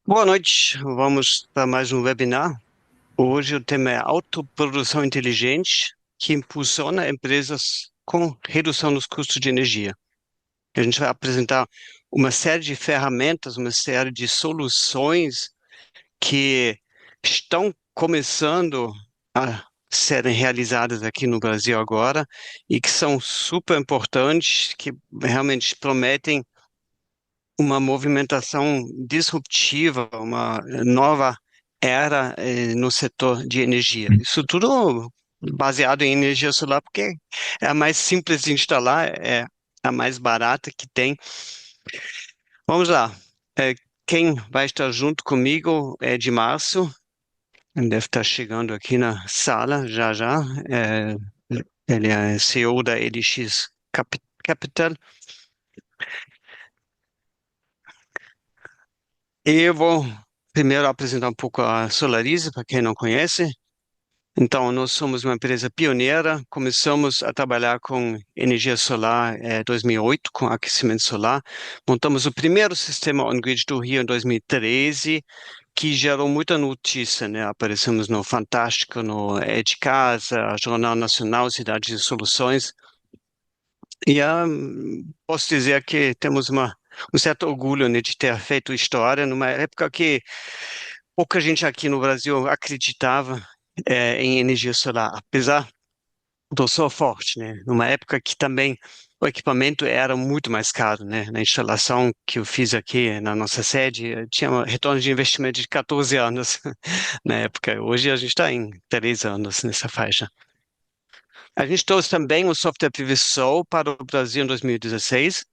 Boa noite, vamos para mais um webinar. Hoje o tema é autoprodução inteligente que impulsiona empresas com redução dos custos de energia. A gente vai apresentar uma série de ferramentas, uma série de soluções que estão começando a serem realizadas aqui no Brasil agora e que são super importantes, que realmente prometem uma movimentação disruptiva, uma nova era no setor de energia. Isso tudo baseado em energia solar, porque é a mais simples de instalar, é a mais barata que tem. Vamos lá. É, quem vai estar junto comigo é de março, ele deve estar chegando aqui na sala já já. É, ele é CEO da LX Capital. E eu vou primeiro apresentar um pouco a Solarize, para quem não conhece. Então, nós somos uma empresa pioneira, começamos a trabalhar com energia solar em 2008, com aquecimento solar. Montamos o primeiro sistema on-grid do Rio em 2013, que gerou muita notícia, né? Aparecemos no Fantástico, no É de Casa, Jornal Nacional, Cidades de Soluções. E posso dizer que temos um certo orgulho, né, de ter feito história numa época que pouca gente aqui no Brasil acreditava em energia solar, apesar do sol forte, né? Numa época que também o equipamento era muito mais caro, né? Na instalação que eu fiz aqui na nossa sede, tinha um retorno de investimento de 14 anos na época. Hoje a gente está em 3 anos nessa faixa. A gente trouxe também o software PVSol para o Brasil em 2016.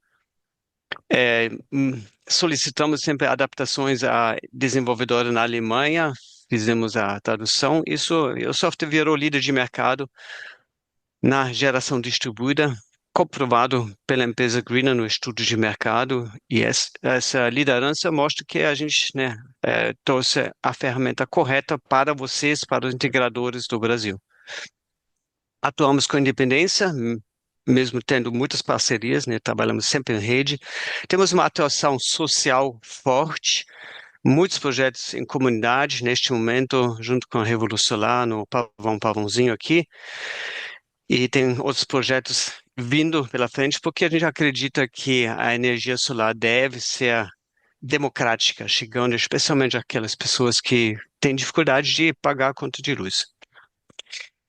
Solicitamos sempre adaptações a desenvolvedora na Alemanha, fizemos a tradução. Isso, o software virou líder de mercado na geração distribuída, comprovado pela empresa Greener no estudo de mercado, e essa liderança mostra que a gente, né, trouxe a ferramenta correta para vocês, para os integradores do Brasil. Atuamos com independência, mesmo tendo muitas parcerias, né, trabalhamos sempre em rede. Temos uma atuação social forte, muitos projetos em comunidade, neste momento, junto com a Revolução Solar, no Pavãozinho aqui, e tem outros projetos vindo pela frente, porque a gente acredita que a energia solar deve ser democrática, chegando especialmente àquelas pessoas que têm dificuldade de pagar a conta de luz.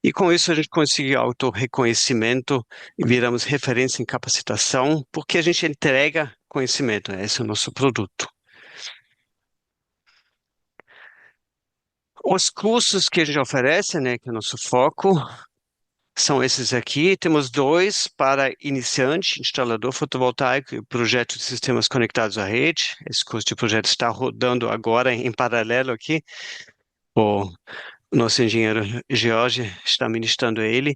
E com isso a gente conseguiu autorreconhecimento e viramos referência em capacitação, porque a gente entrega conhecimento, né? Esse é o nosso produto. Os cursos que a gente oferece, né, que é o nosso foco, são esses aqui. Temos dois para iniciante, instalador fotovoltaico e projeto de sistemas conectados à rede. Esse curso de projeto está rodando agora em paralelo aqui. O nosso engenheiro George está ministrando ele.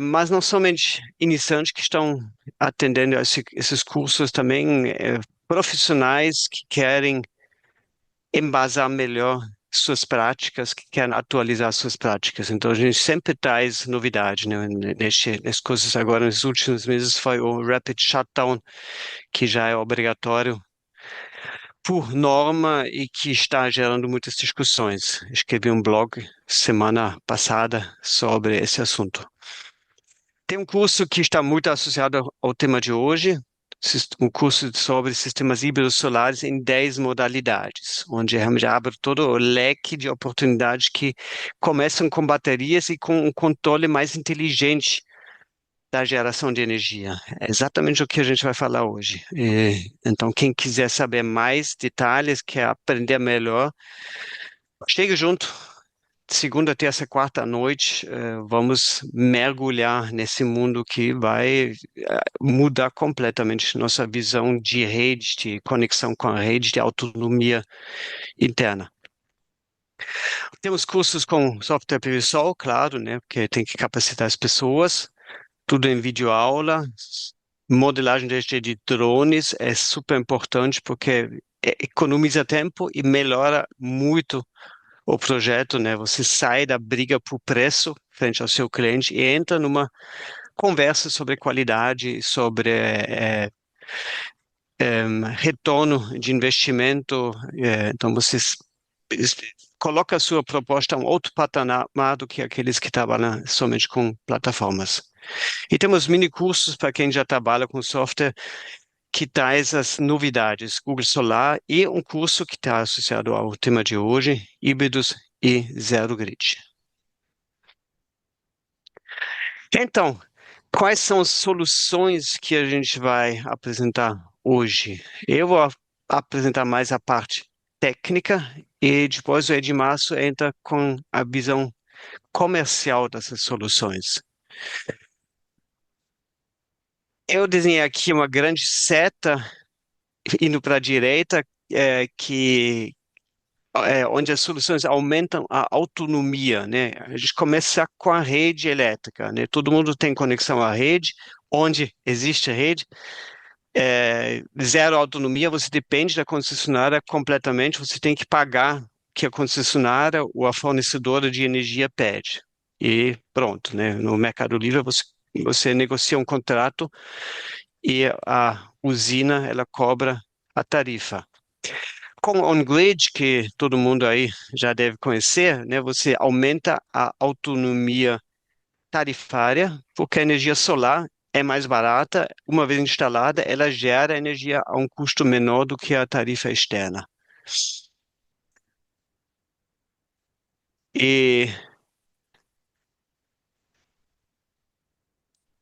Mas não somente iniciantes que estão atendendo a esses cursos, também profissionais que querem embasar melhor suas práticas, que querem atualizar suas práticas. Então, a gente sempre traz novidade, né? Nessas coisas agora, nos últimos meses, foi o Rapid Shutdown, que já é obrigatório por norma e que está gerando muitas discussões. Escrevi um blog semana passada sobre esse assunto. Tem um curso que está muito associado ao tema de hoje, um curso sobre sistemas híbridos solares em 10 modalidades, onde realmente abre todo o leque de oportunidades que começam com baterias e com um controle mais inteligente da geração de energia. É exatamente o que a gente vai falar hoje. Então, quem quiser saber mais detalhes, quer aprender melhor, chegue junto. Segunda, terça, quarta à noite, vamos mergulhar nesse mundo que vai mudar completamente nossa visão de rede, de conexão com a rede, de autonomia interna. Temos cursos com software PVSol, claro, né, porque tem que capacitar as pessoas, tudo em videoaula, modelagem de drones é super importante porque economiza tempo e melhora muito o projeto, né? Você sai da briga por preço frente ao seu cliente e entra numa conversa sobre qualidade, sobre retorno de investimento. Então, es- coloca a sua proposta a um outro patamar do que aqueles que trabalham somente com plataformas. E temos mini cursos para quem já trabalha com software que traz as novidades, Google Solar, e um curso que está associado ao tema de hoje, híbridos e zero grid. Então, quais são as soluções que a gente vai apresentar hoje? Eu vou apresentar mais a parte técnica e depois o Edmarço entra com a visão comercial dessas soluções. Eu desenhei aqui uma grande seta indo para a direita, que onde as soluções aumentam a autonomia, né? A gente começa com a rede elétrica, né? Todo mundo tem conexão à rede, onde existe a rede. Zero autonomia, você depende da concessionária completamente, você tem que pagar o que a concessionária ou a fornecedora de energia pede. E pronto, né? No Mercado Livre você negocia um contrato e a usina ela cobra a tarifa. Com o on-grid, que todo mundo aí já deve conhecer, né, você aumenta a autonomia tarifária, porque a energia solar é mais barata, uma vez instalada, ela gera energia a um custo menor do que a tarifa externa. E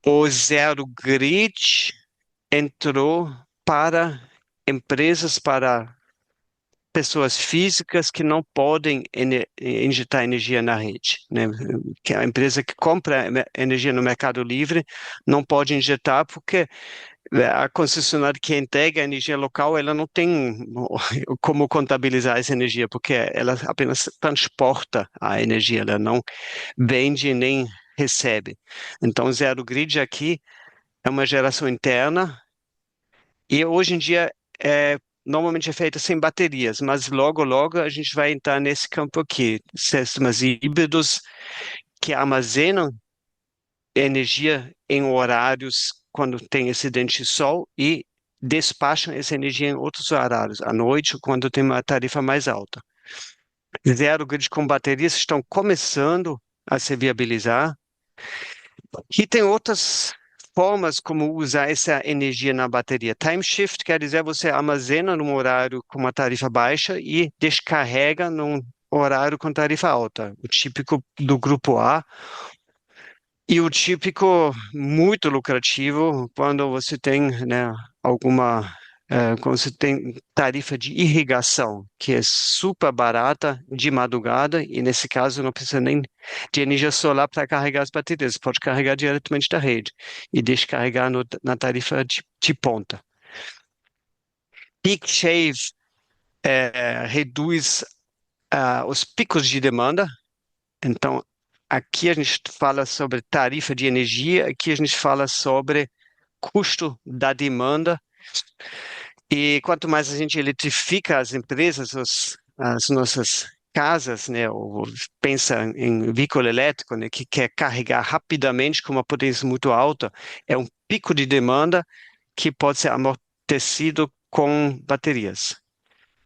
o zero grid entrou para empresas, para pessoas físicas que não podem injetar energia na rede, né? Que a empresa que compra energia no Mercado Livre não pode injetar porque a concessionária que entrega a energia local, ela não tem como contabilizar essa energia, porque ela apenas transporta a energia, ela não vende nem recebe. Então, zero grid aqui é uma geração interna e hoje em dia normalmente é feita sem baterias, mas logo, logo a gente vai entrar nesse campo aqui, sistemas híbridos que armazenam energia em horários quando tem acidente de sol e despacham essa energia em outros horários, à noite, quando tem uma tarifa mais alta. Zero grid com baterias estão começando a se viabilizar e tem outras formas como usar essa energia na bateria. Time shift quer dizer você armazena num horário com uma tarifa baixa e descarrega num horário com tarifa alta. O típico do grupo A. E o típico muito lucrativo quando você tem, né, quando você tem tarifa de irrigação, que é super barata de madrugada, e nesse caso não precisa nem de energia solar para carregar as baterias, você pode carregar diretamente da rede e descarregar na tarifa de ponta. Peak shave reduz os picos de demanda. Então, aqui a gente fala sobre tarifa de energia, aqui a gente fala sobre custo da demanda. E quanto mais a gente eletrifica as empresas, as nossas casas, né, ou pensa em veículo elétrico, né, que quer carregar rapidamente com uma potência muito alta, é um pico de demanda que pode ser amortecido com baterias.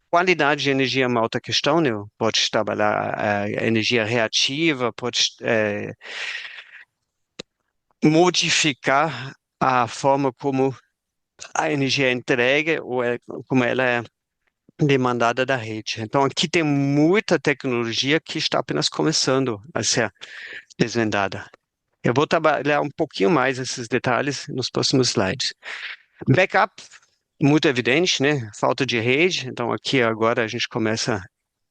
Qualidade de energia é uma outra questão, né? Pode trabalhar a energia reativa, pode modificar a forma como a energia é entregue ou como ela é demandada da rede. Então, aqui tem muita tecnologia que está apenas começando a ser desvendada. Eu vou trabalhar um pouquinho mais esses detalhes nos próximos slides. Backup, muito evidente, né? Falta de rede. Então, aqui agora a gente começa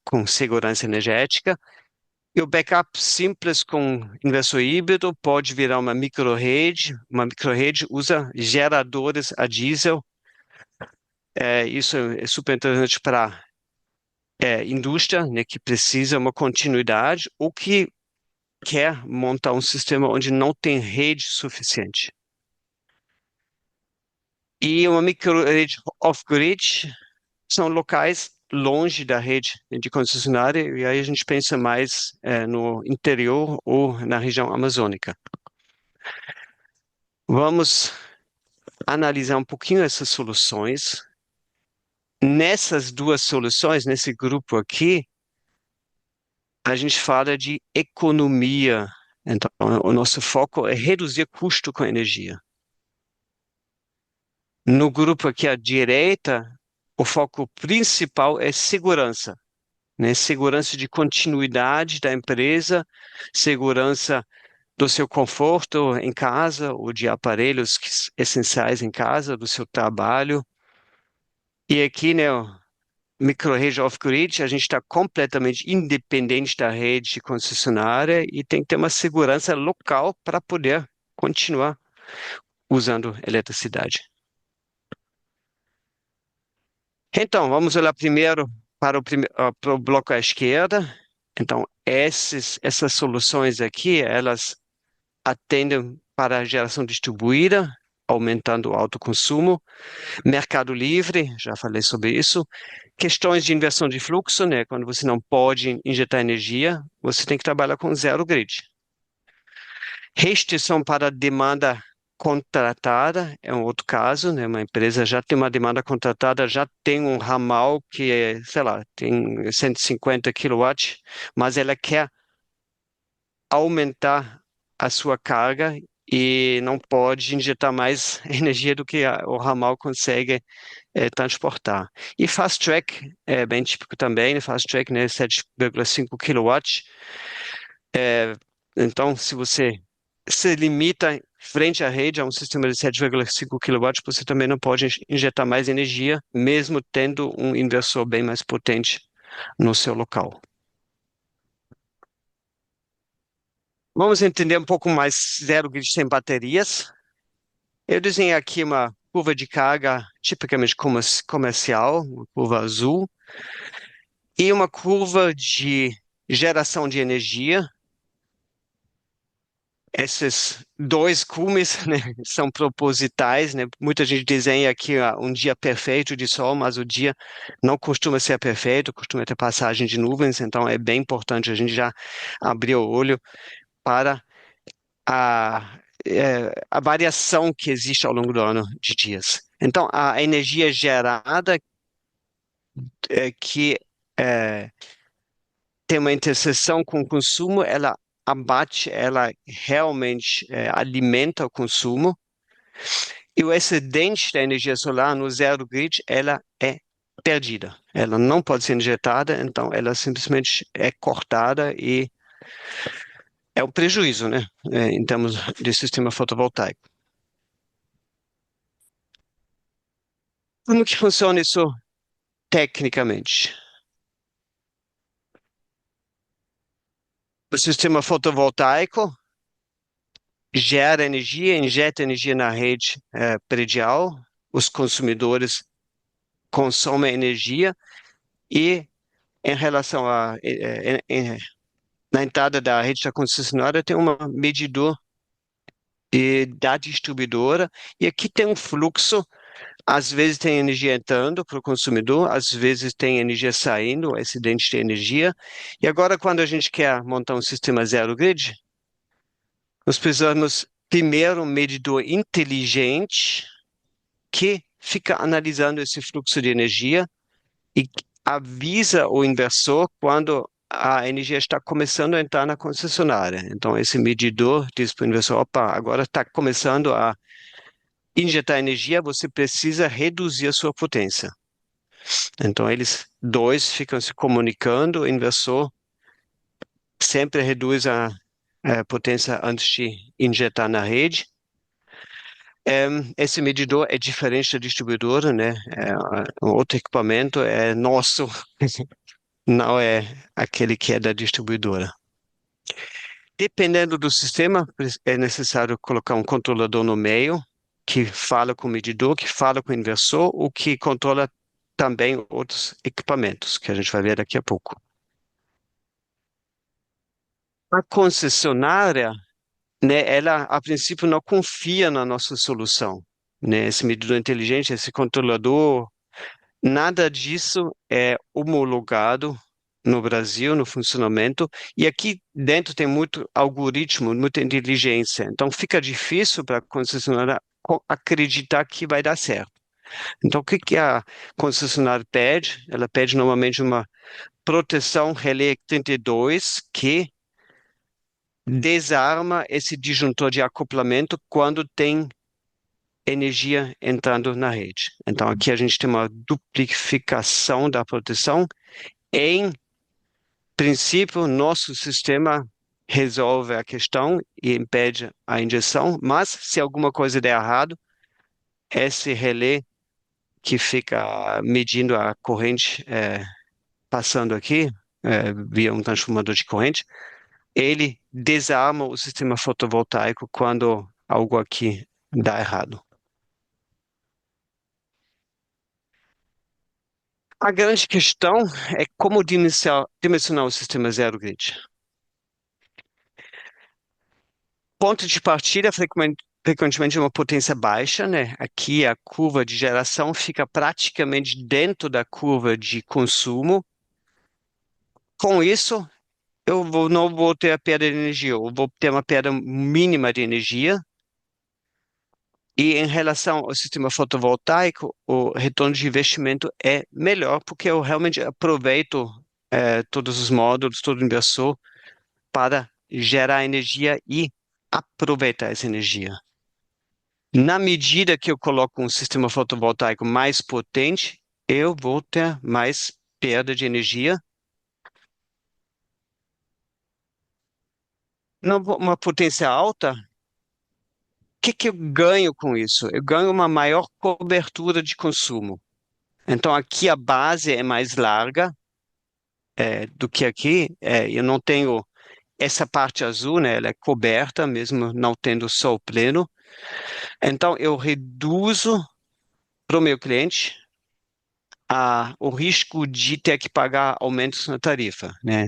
com segurança energética. E o backup simples com inversor híbrido pode virar uma microrrede. Uma microrrede usa geradores a diesel. Isso é super interessante para indústria, né, que precisa uma continuidade ou que quer montar um sistema onde não tem rede suficiente. E uma microrede off-grid são locais longe da rede de concessionária, e aí a gente pensa mais no interior ou na região amazônica. Vamos analisar um pouquinho essas soluções. Nessas duas soluções, nesse grupo aqui, a gente fala de economia. Então, o nosso foco é reduzir custo com energia. No grupo aqui à direita, o foco principal é segurança, né? Segurança de continuidade da empresa, segurança do seu conforto em casa, ou de aparelhos essenciais em casa, do seu trabalho. E aqui, né, o micro-rede off-grid, a gente está completamente independente da rede concessionária e tem que ter uma segurança local para poder continuar usando eletricidade. Então, vamos olhar primeiro para o bloco à esquerda. Então, essas soluções aqui, elas atendem para a geração distribuída, aumentando o autoconsumo. Mercado livre, já falei sobre isso. Questões de inversão de fluxo, né? Quando você não pode injetar energia, você tem que trabalhar com zero grid. Restrição para demanda contratada é um outro caso, né? Uma empresa já tem uma demanda contratada, já tem um ramal que é, sei lá, tem 150 quilowatts, mas ela quer aumentar a sua carga e não pode injetar mais energia do que o ramal consegue transportar. E fast track é bem típico também, né? Fast track, né? 7,5 quilowatts. Então, se você se limita frente à rede a um sistema de 7,5 quilowatts, você também não pode injetar mais energia, mesmo tendo um inversor bem mais potente no seu local. Vamos entender um pouco mais zero grid sem baterias. Eu desenhei aqui uma curva de carga tipicamente comercial, uma curva azul, e uma curva de geração de energia. Esses dois cumes, né, são propositais, né? Muita gente desenha aqui um dia perfeito de sol, mas o dia não costuma ser perfeito, costuma ter passagem de nuvens, então é bem importante a gente já abrir o olho para a variação que existe ao longo do ano de dias. Então, a energia gerada que é, tem uma interseção com o consumo, ela abate, ela realmente alimenta o consumo. E o excedente da energia solar no zero grid, ela é perdida. Ela não pode ser injetada, então ela simplesmente é cortada e é um prejuízo, né, em termos de sistema fotovoltaico. Como que funciona isso tecnicamente? O sistema fotovoltaico gera energia, injeta energia na rede predial, os consumidores consomem energia e em relação na entrada da rede da concessionária tem um medidor da distribuidora e aqui tem um fluxo. Às vezes tem energia entrando para o consumidor, às vezes tem energia saindo, excedente de energia. E agora, quando a gente quer montar um sistema zero grid, nós precisamos primeiro um medidor inteligente que fica analisando esse fluxo de energia e avisa o inversor quando a energia está começando a entrar na concessionária. Então, esse medidor diz para o inversor: opa, agora está começando a injetar energia, você precisa reduzir a sua potência. Então, eles dois ficam se comunicando, o inversor sempre reduz a potência antes de injetar na rede. Esse medidor é diferente da distribuidora, né? Um outro equipamento é nosso, não é aquele que é da distribuidora. Dependendo do sistema, é necessário colocar um controlador no meio, que fala com o medidor, que fala com o inversor, o que controla também outros equipamentos, que a gente vai ver daqui a pouco. A concessionária, né, ela a princípio não confia na nossa solução, né? Esse medidor inteligente, esse controlador, nada disso é homologado no Brasil, no funcionamento, e aqui dentro tem muito algoritmo, muita inteligência, então fica difícil para a concessionária acreditar que vai dar certo. Então, o que que a concessionária pede? Ela pede normalmente uma proteção Relé 32 que desarma esse disjuntor de acoplamento quando tem energia entrando na rede. Então, aqui a gente tem uma duplificação da proteção. Em princípio, nosso sistema resolve a questão e impede a injeção, mas se alguma coisa der errado, esse relé que fica medindo a corrente passando aqui, via um transformador de corrente, ele desarma o sistema fotovoltaico quando algo aqui dá errado. A grande questão é como dimensionar o sistema zero grid. Ponto de partida é frequentemente uma potência baixa, né? Aqui a curva de geração fica praticamente dentro da curva de consumo. Com isso, não vou ter a perda de energia, eu vou ter uma perda mínima de energia. E em relação ao sistema fotovoltaico, o retorno de investimento é melhor, porque eu realmente aproveito todos os módulos, todo o inversor, para gerar energia e aproveitar essa energia. Na medida que eu coloco um sistema fotovoltaico mais potente, eu vou ter mais perda de energia. Numa potência alta, o que que eu ganho com isso? Eu ganho uma maior cobertura de consumo. Então, aqui a base é mais larga do que aqui. Eu não tenho essa parte azul, né? Ela é coberta, mesmo não tendo sol pleno. Então, eu reduzo para o meu cliente o risco de ter que pagar aumentos na tarifa, né?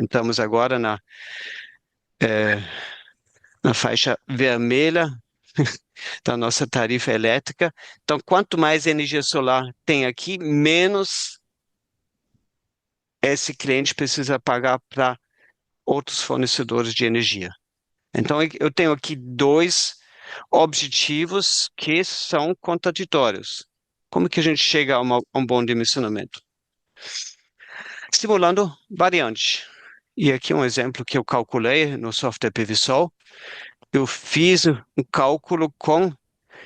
Estamos agora na faixa vermelha da nossa tarifa elétrica. Então, quanto mais energia solar tem aqui, menos esse cliente precisa pagar para outros fornecedores de energia. Então, eu tenho aqui dois objetivos que são contraditórios. Como que a gente chega a um bom dimensionamento? Simulando variante. E aqui um exemplo que eu calculei no software PVSol. Eu fiz um cálculo com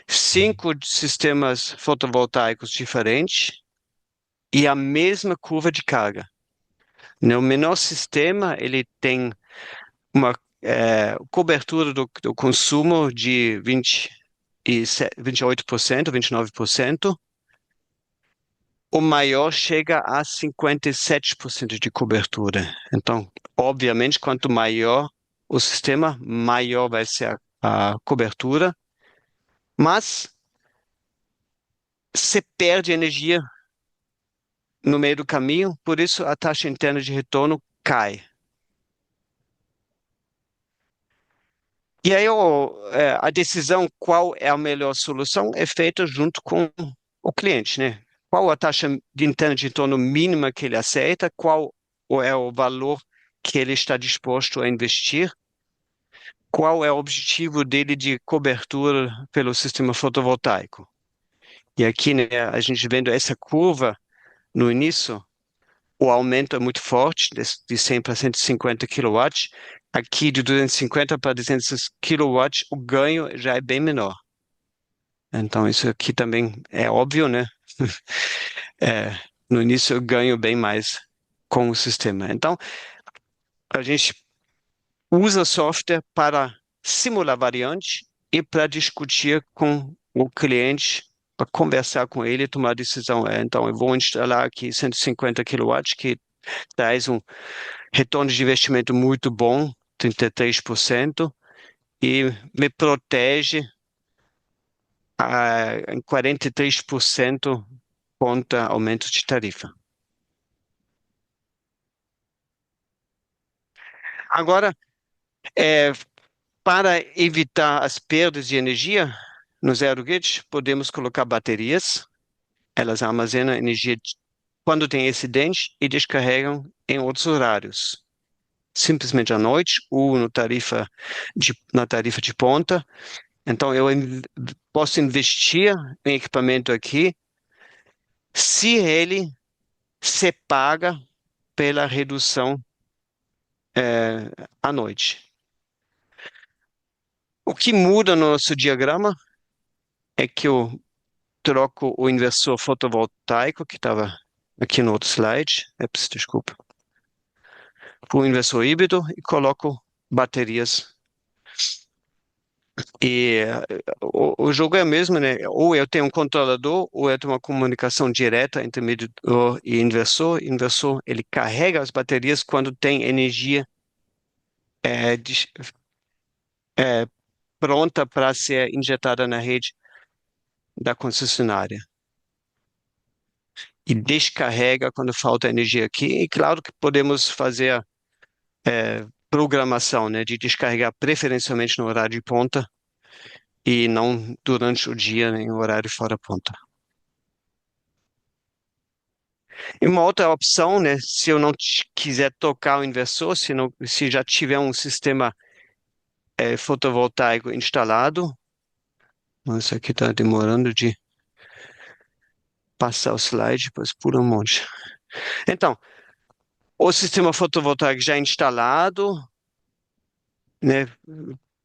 5 sistemas fotovoltaicos diferentes e a mesma curva de carga. No menor sistema, ele tem uma cobertura do consumo de 28%, 29%. O maior chega a 57% de cobertura. Então, obviamente, quanto maior o sistema, maior vai ser a cobertura, mas você perde energia no meio do caminho, por isso a taxa interna de retorno cai. E aí a decisão qual é a melhor solução é feita junto com o cliente, né? Qual a taxa de interna de retorno mínima que ele aceita, qual é o valor que ele está disposto a investir, qual é o objetivo dele de cobertura pelo sistema fotovoltaico. E aqui, né, a gente vendo essa curva no início, o aumento é muito forte, de 100 para 150 kW. Aqui, de 250 para 200 kW, o ganho já é bem menor. Então, isso aqui também é óbvio, né? No início, eu ganho bem mais com o sistema. Então, a gente usa software para simular variante e para discutir com o cliente, para conversar com ele e tomar decisão. Então, eu vou instalar aqui 150 kW, que traz um retorno de investimento muito bom, 33%, e me protege em 43% contra aumentos de tarifa. Agora, é, para evitar as perdas de energia no zero grid, podemos colocar baterias. Elas armazenam energia quando tem acidente e descarregam em outros horários. Simplesmente à noite ou na tarifa de ponta. Então, posso investir em equipamento aqui se ele se paga pela redução à noite. O que muda no nosso diagrama é que eu troco o inversor fotovoltaico, que estava aqui no outro slide, desculpa, por um inversor híbrido e coloco baterias. E o jogo é o mesmo, né? Ou eu tenho um controlador, ou eu tenho uma comunicação direta entre medidor e inversor. O inversor, ele carrega as baterias quando tem energia é, dis- é, pronta para ser injetada na rede da concessionária. E descarrega quando falta energia aqui. E claro que podemos fazer programação, né, de descarregar preferencialmente no horário de ponta e não durante o dia, né, em horário fora ponta. E uma outra opção, né, se eu não quiser tocar o inversor, se já tiver um sistema fotovoltaico instalado, isso aqui está demorando de passar o slide, pois pula um monte. Então, o sistema fotovoltaico já instalado, né,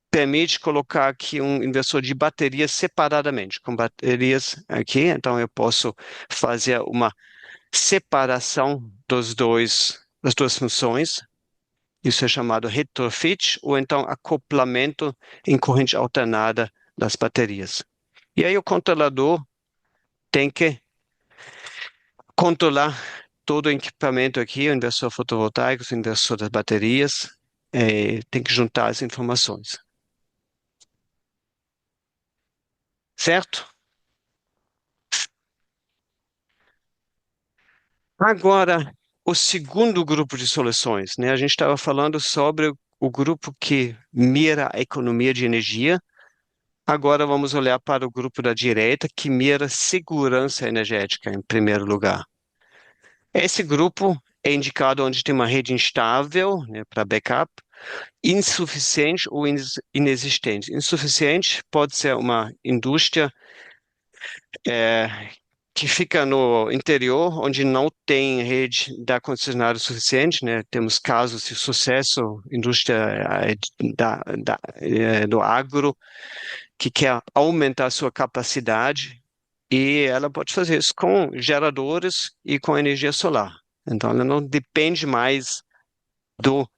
permite colocar aqui um inversor de baterias separadamente, com baterias aqui, então eu posso fazer uma separação das duas funções. Isso é chamado retrofit, ou então acoplamento em corrente alternada das baterias. E aí o controlador tem que controlar todo o equipamento aqui, o inversor fotovoltaico, o inversor das baterias, tem que juntar as informações. Certo? Agora, o segundo grupo de soluções, né? A gente estava falando sobre o grupo que mira a economia de energia. Agora vamos olhar para o grupo da direita, que mira segurança energética em primeiro lugar. Esse grupo é indicado onde tem uma rede instável, né, para backup, insuficiente ou inexistente. Insuficiente pode ser uma indústria é, que fica no interior, onde não tem rede da concessionária suficiente, né? Temos casos de sucesso, indústria do agro, que quer aumentar a sua capacidade, e ela pode fazer isso com geradores e com energia solar. Então, ela não depende mais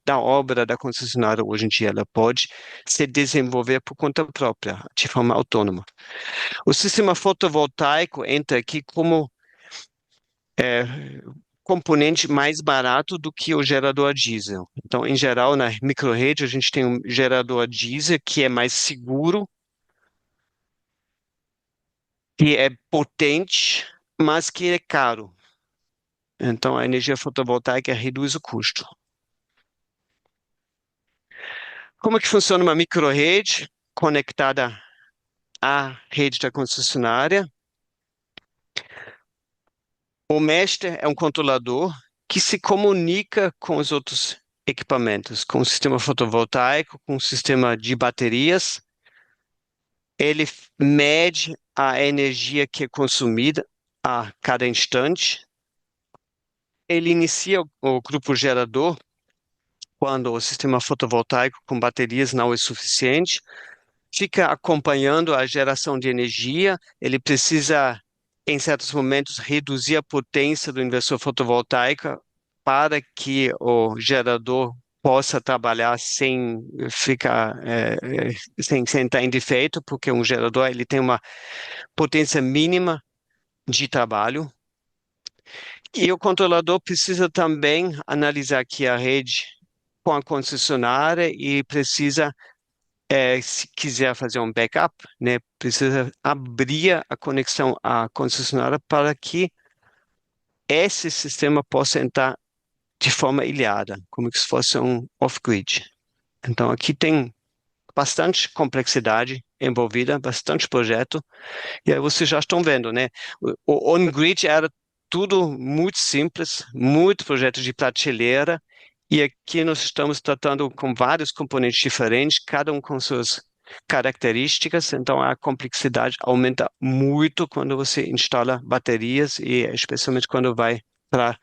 da obra da concessionária hoje em dia, ela pode se desenvolver por conta própria, de forma autônoma. O sistema fotovoltaico entra aqui como é, componente mais barato do que o gerador a diesel. Então, em geral, na microrede, a gente tem um gerador a diesel que é mais seguro, que é potente, mas que é caro. Então, a energia fotovoltaica reduz o custo. Como é que funciona uma microrede conectada à rede da concessionária? O mestre é um controlador que se comunica com os outros equipamentos, com o sistema fotovoltaico, com o sistema de baterias. Ele mede a energia que é consumida a cada instante. Ele inicia o grupo gerador quando o sistema fotovoltaico com baterias não é suficiente, fica acompanhando a geração de energia, ele precisa, em certos momentos, reduzir a potência do inversor fotovoltaico para que o gerador possa trabalhar sem ficar, sem estar em defeito, porque um gerador ele tem uma potência mínima de trabalho. E o controlador precisa também analisar aqui a rede com a concessionária e precisa se quiser fazer um backup, né, precisa abrir a conexão à concessionária para que esse sistema possa entrar de forma ilhada, como se fosse um off-grid. Então, aqui tem bastante complexidade envolvida, bastante projeto, e aí vocês já estão vendo, né? O on-grid era tudo muito simples, muito projeto de prateleira, e aqui nós estamos tratando com vários componentes diferentes, cada um com suas características, então a complexidade aumenta muito quando você instala baterias e especialmente quando vai para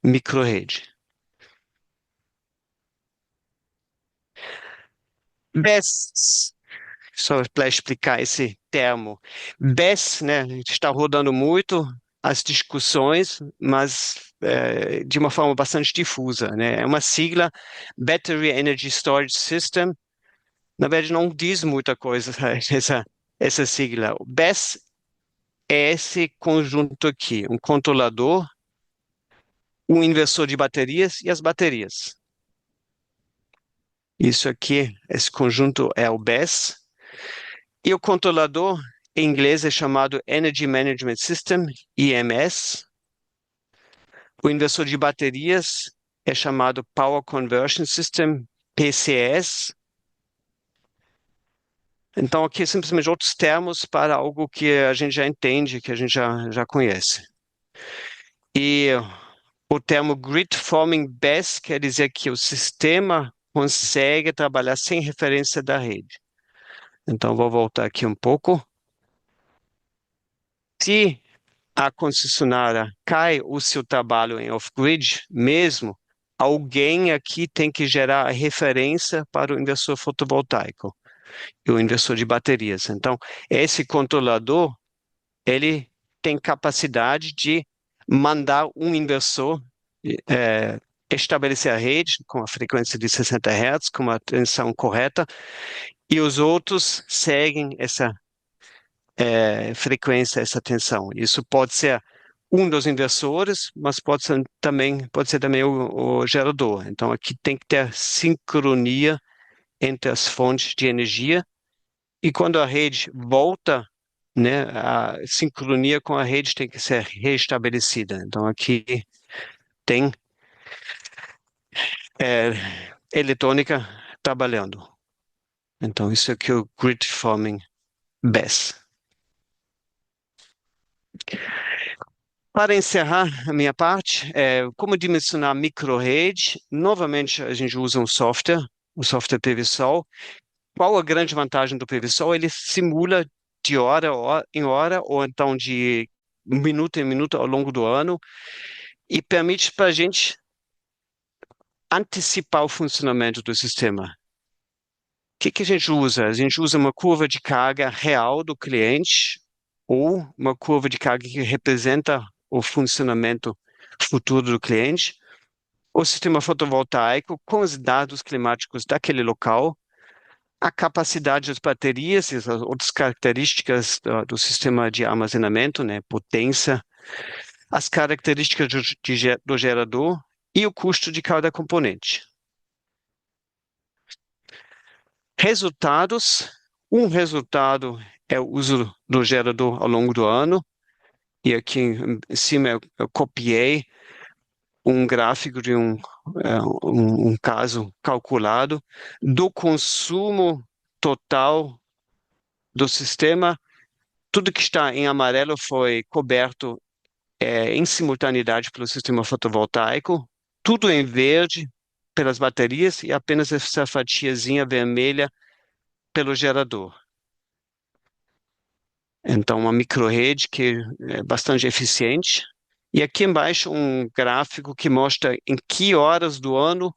microrede. BESS, só para explicar esse termo. BESS, né, está rodando muito as discussões, mas de uma forma bastante difusa, né? É uma sigla, Battery Energy Storage System. Na verdade, não diz muita coisa essa sigla. O BESS é esse conjunto aqui, um controlador, um inversor de baterias e as baterias. Isso aqui, esse conjunto é o BESS. E o controlador, em inglês, é chamado Energy Management System, EMS. O inversor de baterias é chamado Power Conversion System, PCS. Então, aqui simplesmente outros termos para algo que a gente já entende, que a gente já conhece. E o termo Grid Forming BESS quer dizer que o sistema consegue trabalhar sem referência da rede. Então, vou voltar aqui um pouco. Se a concessionária cai o seu trabalho em off-grid mesmo, alguém aqui tem que gerar a referência para o inversor fotovoltaico e o inversor de baterias. Então, esse controlador, ele tem capacidade de mandar um inversor estabelecer a rede com a frequência de 60 Hz, com a tensão correta, e os outros seguem essa frequência, essa tensão. Isso pode ser um dos inversores, mas pode ser também o gerador. Então, aqui tem que ter sincronia entre as fontes de energia, e quando a rede volta, né, a sincronia com a rede tem que ser restabelecida. Então, aqui tem é, eletrônica trabalhando. Então, isso aqui é o Grid Forming BESS. Para encerrar a minha parte, como dimensionar microrede? Novamente, a gente usa um software, o software PVSol. Qual a grande vantagem do PVSol? Ele simula de hora em hora, ou então de minuto em minuto ao longo do ano, e permite para a gente antecipar o funcionamento do sistema. O que a gente usa? A gente usa uma curva de carga real do cliente ou uma curva de carga que representa o funcionamento futuro do cliente. O sistema fotovoltaico com os dados climáticos daquele local, a capacidade das baterias e as outras características do sistema de armazenamento, né, potência, as características do gerador e o custo de cada componente. Resultados. Um resultado é o uso do gerador ao longo do ano. E aqui em cima eu copiei um gráfico de um caso calculado do consumo total do sistema. Tudo que está em amarelo foi coberto em simultaneidade pelo sistema fotovoltaico, tudo em verde pelas baterias e apenas essa fatiazinha vermelha pelo gerador. Então, uma microrede que é bastante eficiente. E aqui embaixo um gráfico que mostra em que horas do ano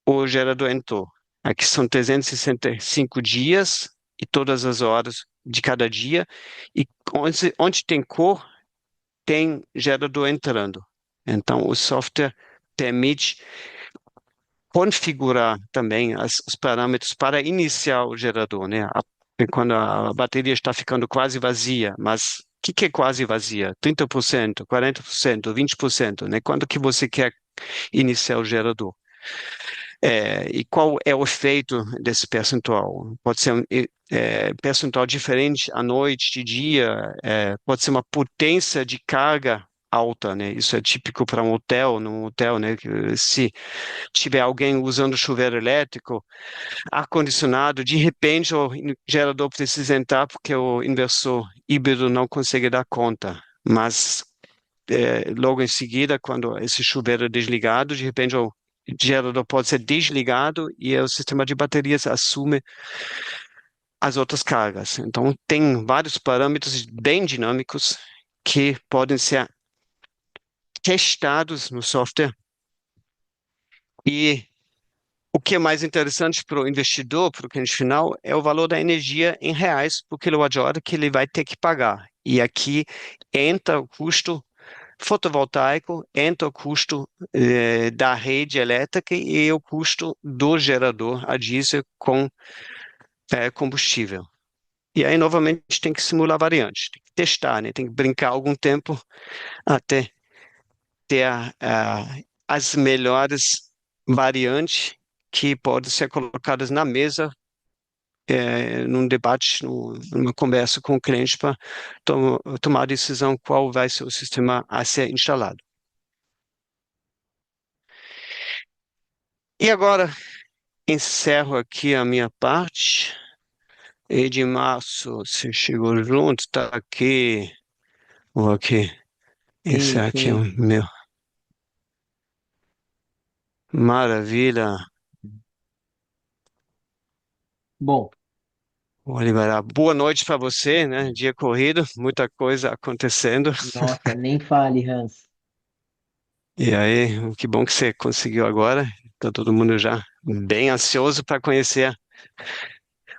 o gerador entrou. Aqui são 365 dias e todas as horas de cada dia. E onde tem cor, tem gerador entrando. Então, o software permite configurar também os parâmetros para iniciar o gerador, né? Quando a bateria está ficando quase vazia, mas o que é quase vazia? 30%, 40%, 20%, né? Quando que você quer iniciar o gerador? E qual é o efeito desse percentual? Pode ser um percentual diferente à noite, de dia, pode ser uma potência de carga alta, né? Isso é típico para um hotel, num hotel, né? Se tiver alguém usando chuveiro elétrico, ar-condicionado, de repente o gerador precisa entrar porque o inversor híbrido não consegue dar conta. Mas logo em seguida, quando esse chuveiro é desligado, de repente o gerador pode ser desligado e o sistema de baterias assume as outras cargas. Então, tem vários parâmetros bem dinâmicos que podem ser testados no software. E o que é mais interessante para o investidor, para o cliente final, é o valor da energia em reais por quilowatt-hora que ele vai ter que pagar. E aqui entra o custo fotovoltaico, entra o custo da rede elétrica e o custo do gerador a diesel com combustível. E aí, novamente, tem que simular variantes, tem que testar, né? Tem que brincar algum tempo até ter as melhores variantes que podem ser colocadas na mesa, num debate, numa conversa com o cliente para tomar a decisão qual vai ser o sistema a ser instalado. E agora, encerro aqui a minha parte. Edmárcio, você chegou junto, está aqui, ou aqui. Esse Sim, aqui é o sim. meu. Maravilha. Bom, Vou liberar. Boa noite para você, né? Dia corrido, muita coisa acontecendo. nossa, nem fale, Hans. E aí, que bom que você conseguiu agora. Tá todo mundo já bem ansioso para conhecer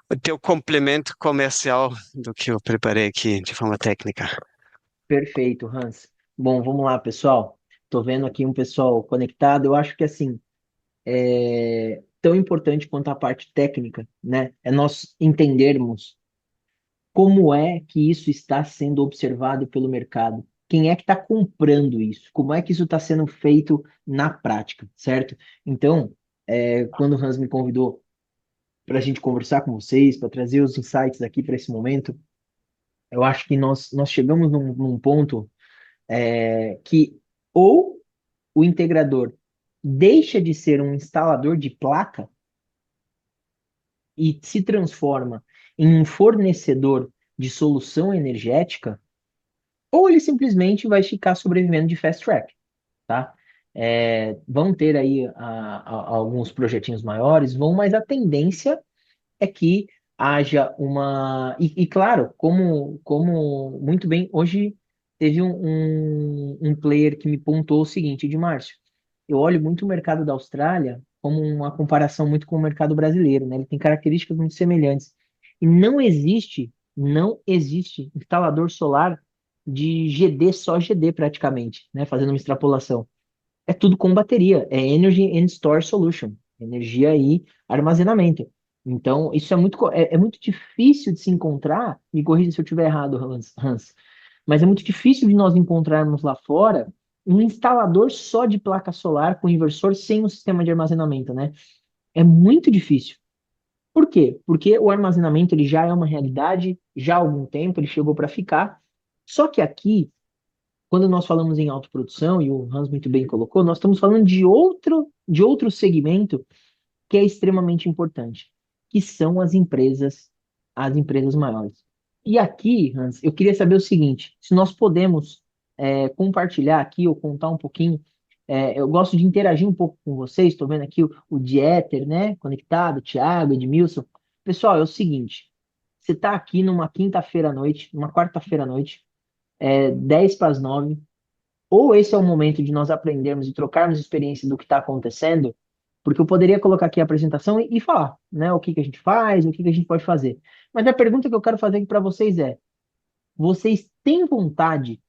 o teu complemento comercial do que eu preparei aqui de forma técnica. Perfeito, Hans. Bom, vamos lá, pessoal. Tô vendo aqui um pessoal conectado. Eu acho que assim, tão importante quanto a parte técnica, né? É nós entendermos como é que isso está sendo observado pelo mercado. Quem é que está comprando isso? Como é que isso está sendo feito na prática, certo? Então, quando o Hans me convidou para a gente conversar com vocês, para trazer os insights aqui para esse momento, eu acho que nós chegamos num ponto que ou o integrador deixa de ser um instalador de placa e se transforma em um fornecedor de solução energética, ou ele simplesmente vai ficar sobrevivendo de fast track, tá? Vão ter aí alguns projetinhos maiores, mas a tendência é que haja uma. E claro, como muito bem, hoje teve um player que me pontuou o seguinte, de Márcio, eu olho muito o mercado da Austrália como uma comparação muito com o mercado brasileiro, né? Ele tem características muito semelhantes. E não existe instalador solar de GD, só GD praticamente, né? Fazendo uma extrapolação. É tudo com bateria, é Energy and Storage Solution, energia e armazenamento. Então, isso é muito difícil de se encontrar, me corrija se eu estiver errado, Hans, mas é muito difícil de nós encontrarmos lá fora um instalador só de placa solar com inversor sem um sistema de armazenamento, né? É muito difícil. Por quê? Porque o armazenamento ele já é uma realidade, já há algum tempo, ele chegou para ficar. Só que aqui quando nós falamos em autoprodução, e o Hans muito bem colocou, nós estamos falando de outro segmento que é extremamente importante, que são as empresas maiores. E aqui, Hans, eu queria saber o seguinte: se nós podemos compartilhar aqui ou contar um pouquinho, eu gosto de interagir um pouco com vocês, estou vendo aqui o Dieter, né, conectado, o Thiago, Edmilson. Pessoal, é o seguinte: você está aqui numa quinta-feira à noite, numa quarta-feira à noite, 10 para as 9, ou esse é o momento de nós aprendermos e trocarmos experiências do que está acontecendo, porque eu poderia colocar aqui a apresentação e falar, né, o que que a gente faz, o que que a gente pode fazer. Mas a pergunta que eu quero fazer aqui para vocês é: vocês têm vontade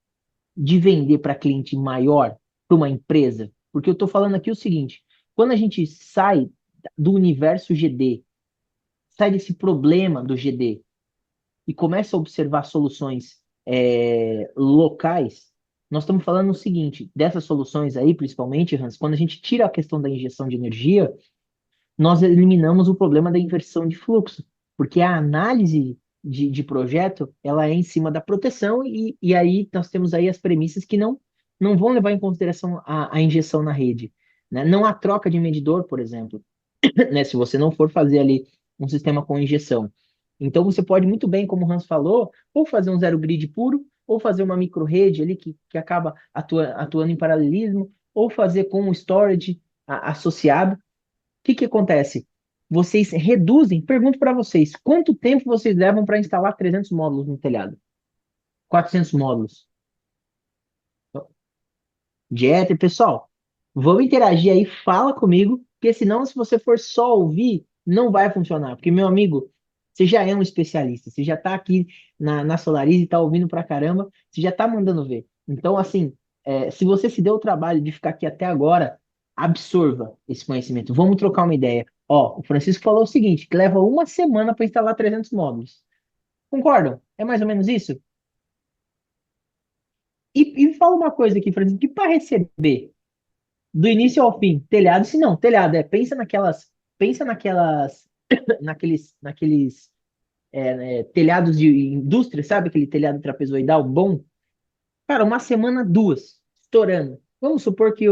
de vender para cliente maior, para uma empresa? Porque eu estou falando aqui o seguinte: quando a gente sai do universo GD, sai desse problema do GD e começa a observar soluções locais, nós estamos falando o seguinte, dessas soluções aí, principalmente, Hans, quando a gente tira a questão da injeção de energia, nós eliminamos o problema da inversão de fluxo, porque a análise de projeto, ela é em cima da proteção e aí nós temos aí as premissas que não vão levar em consideração a injeção na rede, né? Não há troca de medidor, por exemplo, né? Se você não for fazer ali um sistema com injeção. Então você pode muito bem, como o Hans falou, ou fazer um zero grid puro, ou fazer uma micro rede ali que acaba atuando em paralelismo, ou fazer com o storage. associado. O que que acontece? Vocês reduzem, pergunto para vocês, quanto tempo vocês levam para instalar 300 módulos no telhado? 400 módulos. Jeter, pessoal, vamos interagir aí, fala comigo, porque senão, se você for só ouvir, não vai funcionar. Porque, meu amigo, você já é um especialista, você já tá aqui na Solarize e tá ouvindo pra caramba, você já tá mandando ver. Então, assim, se você se deu o trabalho de ficar aqui até agora, absorva esse conhecimento. Vamos trocar uma ideia. Ó, o Francisco falou o seguinte, que leva uma semana para instalar 300 módulos. Concordam? É mais ou menos isso? E fala uma coisa aqui, Francisco, que para receber do início ao fim, telhado, se não, telhado, pensa naquelas, telhados de indústria, sabe? Aquele telhado trapezoidal bom. Cara, uma semana, duas, estourando. Vamos supor que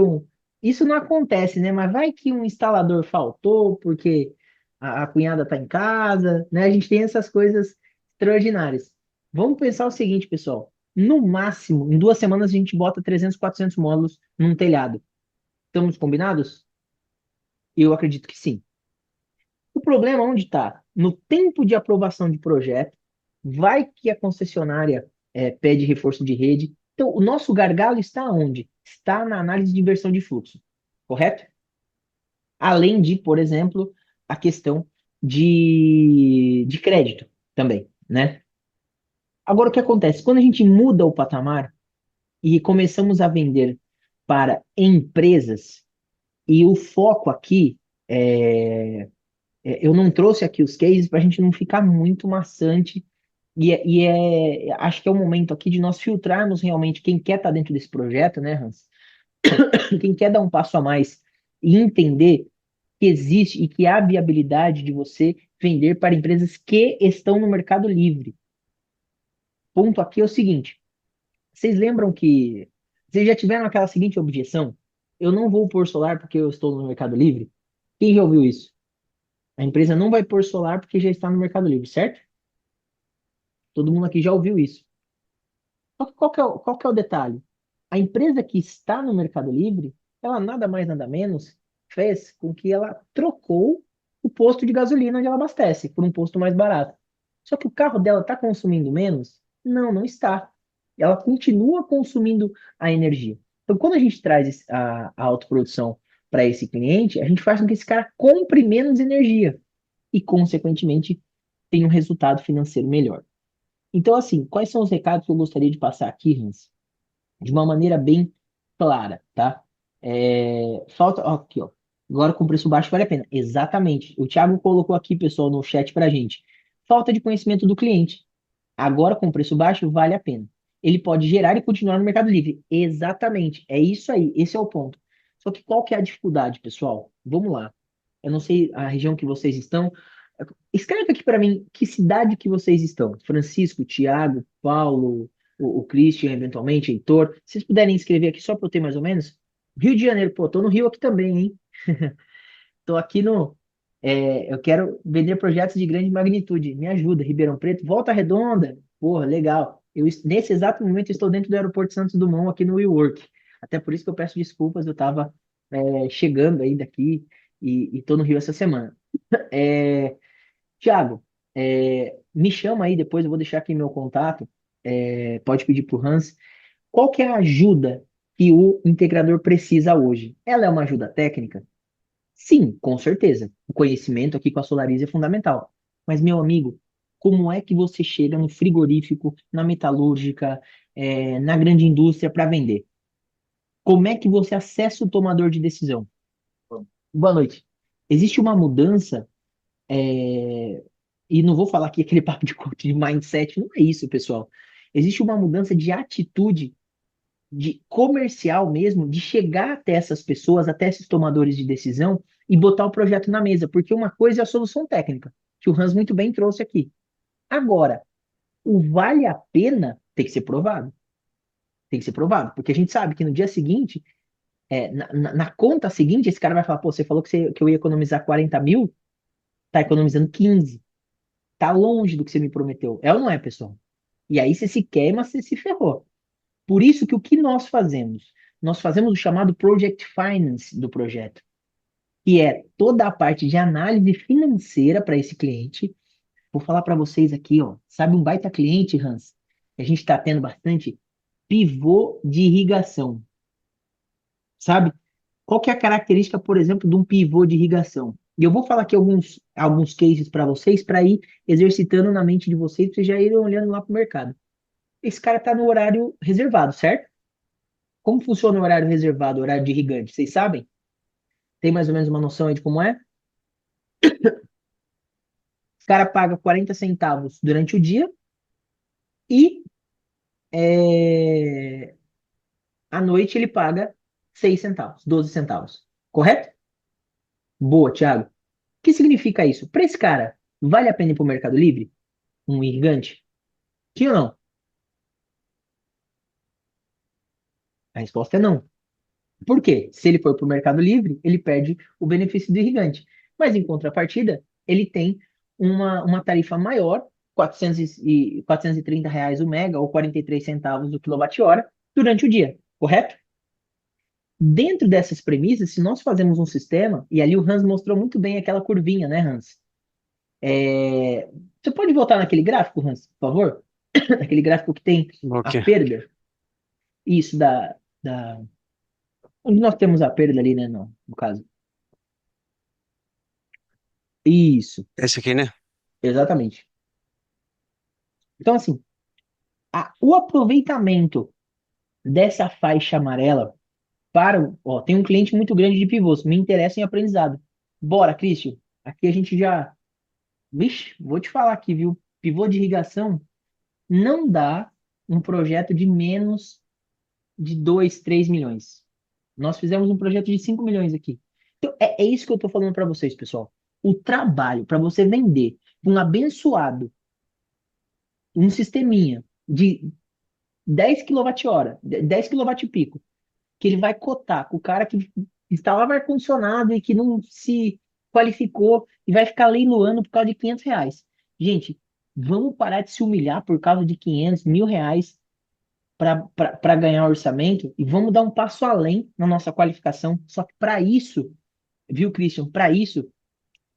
isso não acontece, né? Mas vai que um instalador faltou porque a cunhada tá em casa, né? A gente tem essas coisas extraordinárias. Vamos pensar o seguinte, pessoal. No máximo, em 2 semanas a gente bota 300, 400 módulos num telhado. Estamos combinados? Eu acredito que sim. O problema onde está? No tempo de aprovação de projeto, vai que a concessionária pede reforço de rede. Então, o nosso gargalo está onde? Está na análise de inversão de fluxo, correto? Além de, por exemplo, a questão de crédito também, né? Agora, o que acontece? Quando a gente muda o patamar e começamos a vender para empresas, e o foco aqui eu não trouxe aqui os cases para a gente não ficar muito maçante. Acho que é o momento aqui de nós filtrarmos realmente quem quer estar dentro desse projeto, né, Hans? Quem quer dar um passo a mais e entender que existe e que há viabilidade de você vender para empresas que estão no mercado livre. Ponto aqui é o seguinte: vocês lembram que vocês já tiveram aquela seguinte objeção? Eu não vou pôr solar porque eu estou no mercado livre? Quem já ouviu isso? A empresa não vai pôr solar porque já está no mercado livre, certo? Todo mundo aqui já ouviu isso. Só que qual que é o detalhe? A empresa que está no Mercado Livre, ela nada mais, nada menos fez com que ela trocou o posto de gasolina onde ela abastece por um posto mais barato. Só que o carro dela está consumindo menos? Não, não está. Ela continua consumindo a energia. Então, quando a gente traz a autoprodução para esse cliente, a gente faz com que esse cara compre menos energia e, consequentemente, tenha um resultado financeiro melhor. Então, assim, quais são os recados que eu gostaria de passar aqui, Hans? De uma maneira bem clara, tá? Falta, ó, aqui, ó. Agora com preço baixo vale a pena. Exatamente. O Thiago colocou aqui, pessoal, no chat pra gente. Falta de conhecimento do cliente. Agora com preço baixo vale a pena. Ele pode gerar e continuar no Mercado Livre. Exatamente. É isso aí. Esse é o ponto. Só que qual que é a dificuldade, pessoal? Vamos lá. Eu não sei a região que vocês estão. Escreve aqui para mim que cidade que vocês estão. Francisco, Tiago, Paulo, o Christian, eventualmente, Heitor. Se vocês puderem escrever aqui só para eu ter mais ou menos. Rio de Janeiro, pô, tô no Rio aqui também, hein? Tô aqui no. Eu quero vender projetos de grande magnitude. Me ajuda, Ribeirão Preto, Volta Redonda. Porra, legal. Nesse exato momento, estou dentro do aeroporto Santos Dumont, aqui no WeWork. Até por isso que eu peço desculpas, eu estava chegando aí daqui e estou no Rio essa semana. É, Tiago, me chama aí depois, eu vou deixar aqui meu contato. Pode pedir para o Hans. Qual que é a ajuda que o integrador precisa hoje? Ela é uma ajuda técnica? Sim, com certeza. O conhecimento aqui com a Solarize é fundamental. Mas, meu amigo, como é que você chega no frigorífico, na metalúrgica, na grande indústria para vender? Como é que você acessa o tomador de decisão? Boa noite. Existe uma mudança e não vou falar aqui aquele papo de coach de mindset, não é isso, pessoal. Existe uma mudança de atitude, de comercial mesmo, de chegar até essas pessoas, até esses tomadores de decisão e botar o projeto na mesa, porque uma coisa é a solução técnica, que o Hans muito bem trouxe aqui. Agora, o vale a pena tem que ser provado. Tem que ser provado, porque a gente sabe que no dia seguinte, na conta seguinte, esse cara vai falar, pô, você falou que eu ia economizar 40 mil, tá economizando 15. Tá longe do que você me prometeu. É ou não é, pessoal? E aí você se queima, você se ferrou. Por isso que o que nós fazemos? Nós fazemos o chamado Project Finance do projeto. que é toda a parte de análise financeira para esse cliente. Vou falar para vocês aqui, ó, sabe um baita cliente, Hans? Que a gente está tendo bastante pivô de irrigação, sabe? Qual que é a característica, por exemplo, de um pivô de irrigação? E eu vou falar aqui alguns cases para vocês, para ir exercitando na mente de vocês, para vocês já irem olhando lá para o mercado. Esse cara está no horário reservado, certo? Como funciona o horário reservado, o horário de irrigante? Vocês sabem? Tem mais ou menos uma noção aí de como é? O cara paga 40 centavos durante o dia e à noite ele paga 6 centavos, 12 centavos. Correto? Boa, Thiago. O que significa isso? Para esse cara, vale a pena ir para o Mercado Livre? Um irrigante? Sim ou não? A resposta é não. Por quê? Se ele for para o Mercado Livre, ele perde o benefício do irrigante. Mas, em contrapartida, ele tem uma tarifa maior, 430 reais o mega, ou 43 centavos o quilowatt-hora, durante o dia, correto? Dentro dessas premissas, se nós fazemos um sistema, e ali o Hans mostrou muito bem aquela curvinha, né, Hans? Você pode voltar naquele gráfico, Hans, por favor? Aquele gráfico que tem a Ok. perda, isso da... Onde nós temos a perda ali, né, no caso. Isso, Esse aqui, né? exatamente. Então, assim, o aproveitamento dessa faixa amarela ó, tem um cliente muito grande de pivôs, me interessa em aprendizado. Bora, Christian. Aqui a gente já, vixe, vou te falar aqui, viu? Pivô de irrigação não dá um projeto de menos de 2, 3 milhões. Nós fizemos um projeto de 5 milhões aqui. Então, é isso que eu estou falando para vocês, pessoal. O trabalho para você vender um abençoado, um sisteminha de 10 kWh, 10 kW pico, que ele vai cotar com o cara que instalava ar-condicionado e que não se qualificou e vai ficar leiloando por causa de 500 reais. Gente, vamos parar de se humilhar por causa de 500, R$ 1.000 para ganhar orçamento e vamos dar um passo além na nossa qualificação. Só que para isso, viu, Christian? Para isso,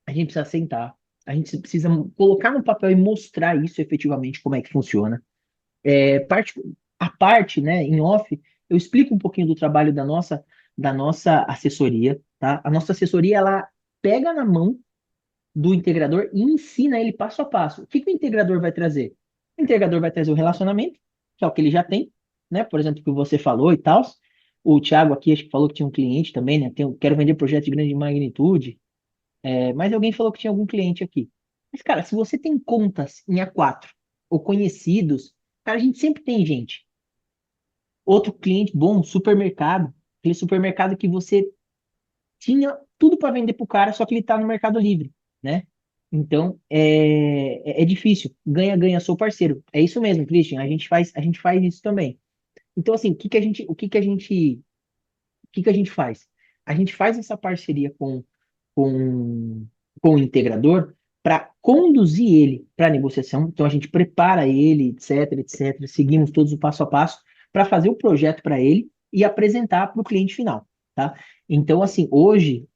a gente precisa sentar, a gente precisa colocar no papel e mostrar isso efetivamente, como é que funciona. Parte, a parte, né, em off, eu explico um pouquinho do trabalho da nossa assessoria, tá? A nossa assessoria, ela pega na mão do integrador e ensina ele passo a passo. O que que o integrador vai trazer? O integrador vai trazer o relacionamento, que é o que ele já tem, né? Por exemplo, o que você falou e tal. O Thiago aqui, acho que falou que tinha um cliente também, né? Quero vender projeto de grande magnitude. Mas alguém falou que tinha algum cliente aqui. Mas, cara, se você tem contas em A4 ou conhecidos, cara, a gente sempre tem gente. Outro cliente bom, supermercado. Aquele supermercado que você tinha tudo para vender para o cara, só que ele está no Mercado Livre, né? Então, é difícil. Ganha, ganha, sou parceiro. É isso mesmo, Christian. A gente faz isso também. Então, assim, o que que a gente faz? A gente faz essa parceria com, com o integrador para conduzir ele para a negociação. Então, a gente prepara ele, etc, etc. Seguimos todos o passo a passo para fazer o projeto para ele e apresentar para o cliente final, tá? Então, assim, hoje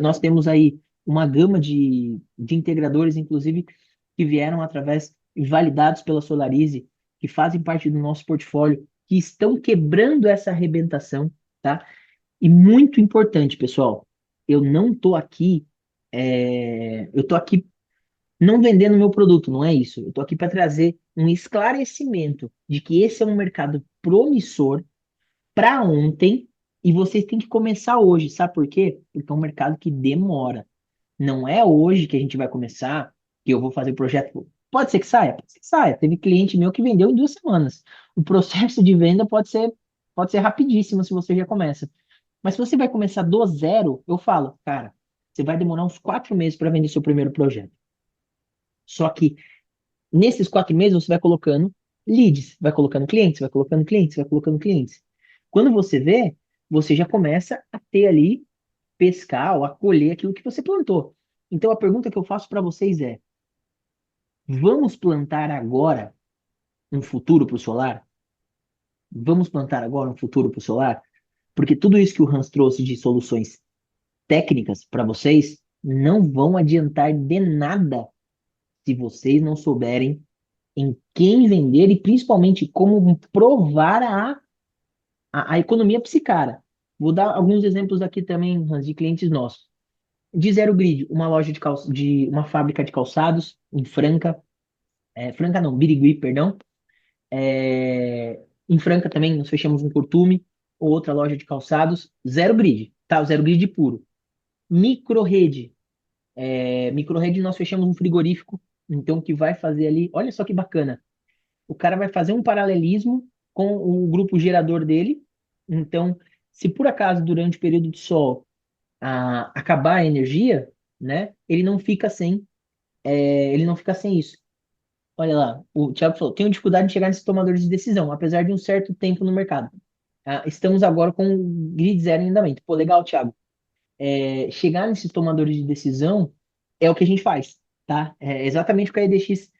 nós temos aí uma gama de integradores, inclusive, que vieram através e validados pela Solarize, que fazem parte do nosso portfólio, que estão quebrando essa arrebentação, tá? E muito importante, pessoal, eu não tô aqui, eu tô aqui não vendendo meu produto, não é isso. Eu tô aqui para trazer um esclarecimento de que esse é um mercado promissor para ontem e vocês têm que começar hoje, sabe por quê? Porque é um mercado que demora. Não é hoje que a gente vai começar, que eu vou fazer o projeto. Pode ser que saia? Pode ser que saia. Teve cliente meu que vendeu em 2 semanas. O processo de venda pode ser rapidíssimo se você já começa. Mas se você vai começar do zero, eu falo, cara, você vai demorar uns 4 meses para vender seu primeiro projeto. Só que nesses 4 meses você vai colocando leads, vai colocando clientes, vai colocando clientes, vai colocando clientes. Quando você vê, você já começa a ter ali, pescar ou a colher aquilo que você plantou. Então a pergunta que eu faço para vocês é: vamos plantar agora um futuro para o solar? Vamos plantar agora um futuro para o solar? Porque tudo isso que o Hans trouxe de soluções técnicas para vocês não vão adiantar de nada se vocês não souberem em quem vender e principalmente como provar a economia para esse cara. Vou dar alguns exemplos aqui também, Hans, de clientes nossos. De Zero Grid, uma loja de uma fábrica de calçados em Franca, Franca não, Birigui, perdão. Em Franca também nós fechamos um Curtume, outra loja de calçados, Zero Grid, tá? O Zero Grid puro. Microrrede, Microrrede nós fechamos um frigorífico, então que vai fazer ali, olha só que bacana. O cara vai fazer um paralelismo com o grupo gerador dele. Então, se por acaso durante o período de sol acabar a energia, né, ele não fica sem isso. Olha lá, o Thiago falou, tenho dificuldade de chegar nesses tomadores de decisão, apesar de um certo tempo no mercado. Estamos agora com o grid zero em andamento. Pô, legal, Thiago. Chegar nesses tomadores de decisão é o que a gente faz, tá? É exatamente o que a EDX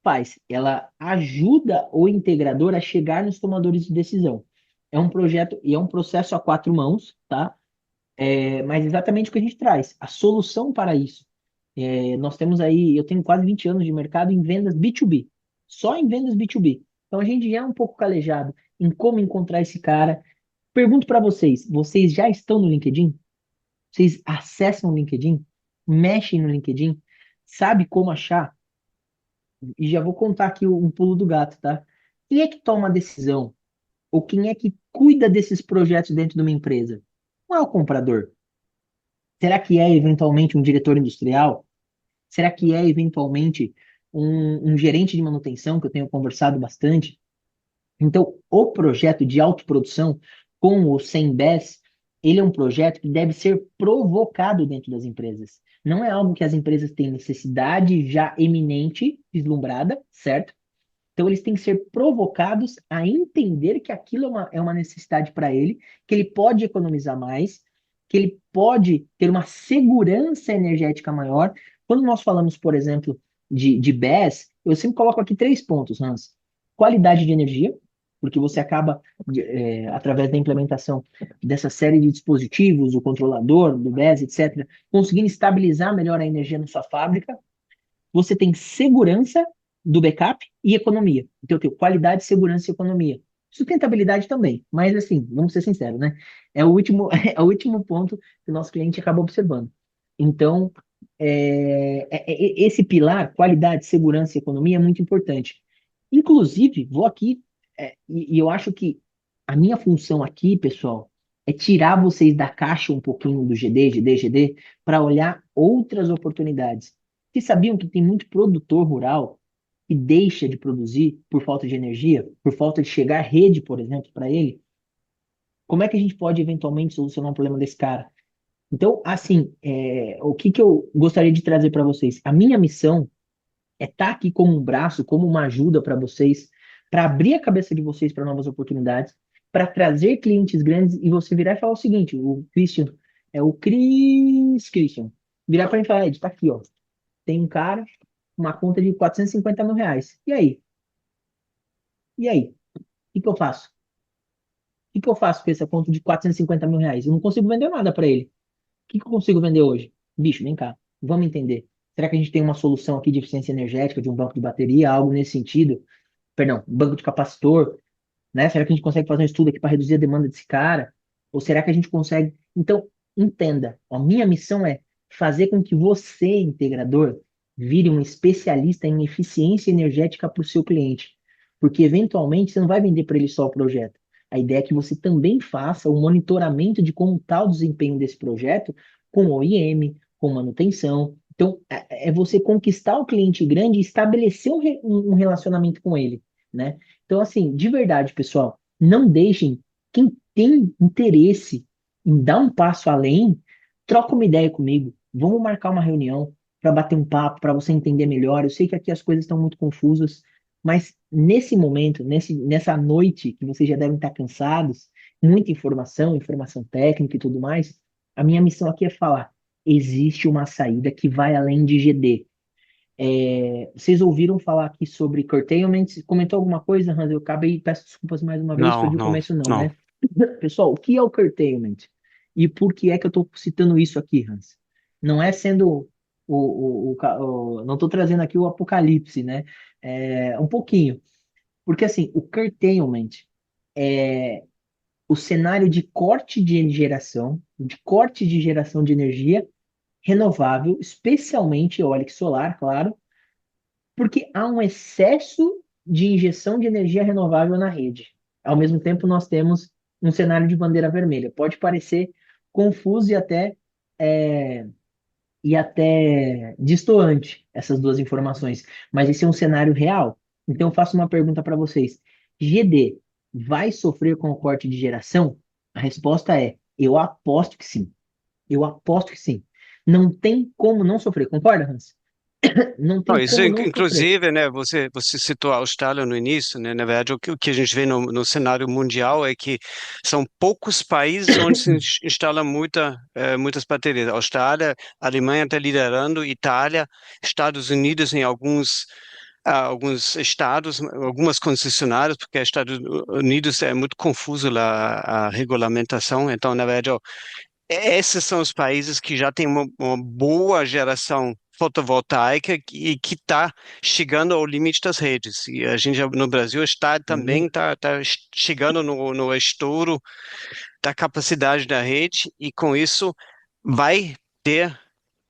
faz. Ela ajuda o integrador a chegar nos tomadores de decisão. É um projeto e é um processo a quatro mãos, tá? Mas exatamente o que a gente traz, a solução para isso. Nós temos aí, eu tenho quase 20 anos de mercado em vendas B2B, só em vendas B2B. Então a gente já é um pouco calejado em como encontrar esse cara. Pergunto para vocês, vocês já estão no LinkedIn? Vocês acessam o LinkedIn? Mexem no LinkedIn? Sabe como achar? E já vou contar aqui um pulo do gato, tá? Quem é que toma a decisão? Ou quem é que cuida desses projetos dentro de uma empresa? Não é o comprador. Será que é eventualmente um diretor industrial? Será que é eventualmente um gerente de manutenção, que eu tenho conversado bastante? Então, o projeto de autoprodução, com o 100 BES, ele é um projeto que deve ser provocado dentro das empresas. Não é algo que as empresas têm necessidade já eminente, vislumbrada, certo? Então, eles têm que ser provocados a entender que aquilo é uma necessidade para ele, que ele pode economizar mais, que ele pode ter uma segurança energética maior. Quando nós falamos, por exemplo, de BES, eu sempre coloco aqui três pontos, Hans. Qualidade de energia, porque você acaba, através da implementação dessa série de dispositivos, o controlador, do BES, etc., conseguindo estabilizar melhor a energia na sua fábrica. Você tem segurança do backup e economia. Então, eu tenho qualidade, segurança e economia. Sustentabilidade também, mas assim, vamos ser sinceros, né? É o último, é o último ponto que o nosso cliente acaba observando. Então, esse pilar, qualidade, segurança e economia, é muito importante. Inclusive, vou aqui, e eu acho que a minha função aqui, pessoal, é tirar vocês da caixa um pouquinho do GD, para olhar outras oportunidades. Vocês sabiam que tem muito produtor rural que deixa de produzir por falta de energia, por falta de chegar rede, por exemplo, para ele? Como é que a gente pode eventualmente solucionar um problema desse cara? Então, assim, o que eu gostaria de trazer para vocês? A minha missão é estar aqui como um braço, como uma ajuda para vocês, para abrir a cabeça de vocês para novas oportunidades, para trazer clientes grandes e você virar e falar o seguinte: o Christian, o Christian, virar para mim e falar, Ed, tá aqui, ó. Tem um cara, uma conta de 450 mil reais. E aí? E aí? O que eu faço? O que eu faço com essa conta de 450 mil reais? Eu não consigo vender nada para ele. O que eu consigo vender hoje? Bicho, vem cá, vamos entender. Será que a gente tem uma solução aqui de eficiência energética, de um banco de bateria, algo nesse sentido? Perdão, um banco de capacitor, né? Será que a gente consegue fazer um estudo aqui para reduzir a demanda desse cara? Ou será que a gente consegue? Então, entenda, a minha missão é fazer com que você, integrador, vire um especialista em eficiência energética para o seu cliente. Porque, eventualmente, você não vai vender para ele só o projeto. A ideia é que você também faça o monitoramento de como está o desempenho desse projeto com OEM, com manutenção. Então, é você conquistar o cliente grande e estabelecer um relacionamento com ele, né? Então, assim, de verdade, pessoal, não deixem quem tem interesse em dar um passo além, troca uma ideia comigo. Vamos marcar uma reunião para bater um papo, para você entender melhor. Eu sei que aqui as coisas estão muito confusas, mas nesse momento, nessa noite que vocês já devem estar cansados, muita informação, informação técnica e tudo mais, a minha missão aqui é falar: existe uma saída que vai além de GD. Vocês ouviram falar aqui sobre curtailment? Comentou alguma coisa, Hans? Eu acabei, peço desculpas mais uma vez, Não, perdi o não, começo não, não. né? Pessoal, o que é o curtailment? E por que é que eu estou citando isso aqui, Hans? Não é sendo não estou trazendo aqui o apocalipse, né? Um pouquinho. Porque assim, o curtailment é o cenário de corte de geração de energia renovável, especialmente eólica e solar, claro, porque há um excesso de injeção de energia renovável na rede. Ao mesmo tempo, nós temos um cenário de bandeira vermelha. Pode parecer confuso é, e até distoante essas duas informações, mas esse é um cenário real. Então, eu faço uma pergunta para vocês: GD vai sofrer com o corte de geração? A resposta é: eu aposto que sim. Eu aposto que sim. Não tem como não sofrer, concorda, Hans? Não Não, tem isso, como não sofrer. inclusive, né, você citou a Austrália no início, né, na verdade, o que a gente vê no cenário mundial é que são poucos países onde se instala muitas baterias. Austrália, a Alemanha está liderando, Itália, Estados Unidos em alguns estados, algumas concessionárias, porque Estados Unidos é muito confuso lá a regulamentação, então, na verdade, esses são os países que já têm uma boa geração fotovoltaica e que está chegando ao limite das redes. E a gente no Brasil está também Sim, tá chegando no estouro da capacidade da rede e com isso vai ter,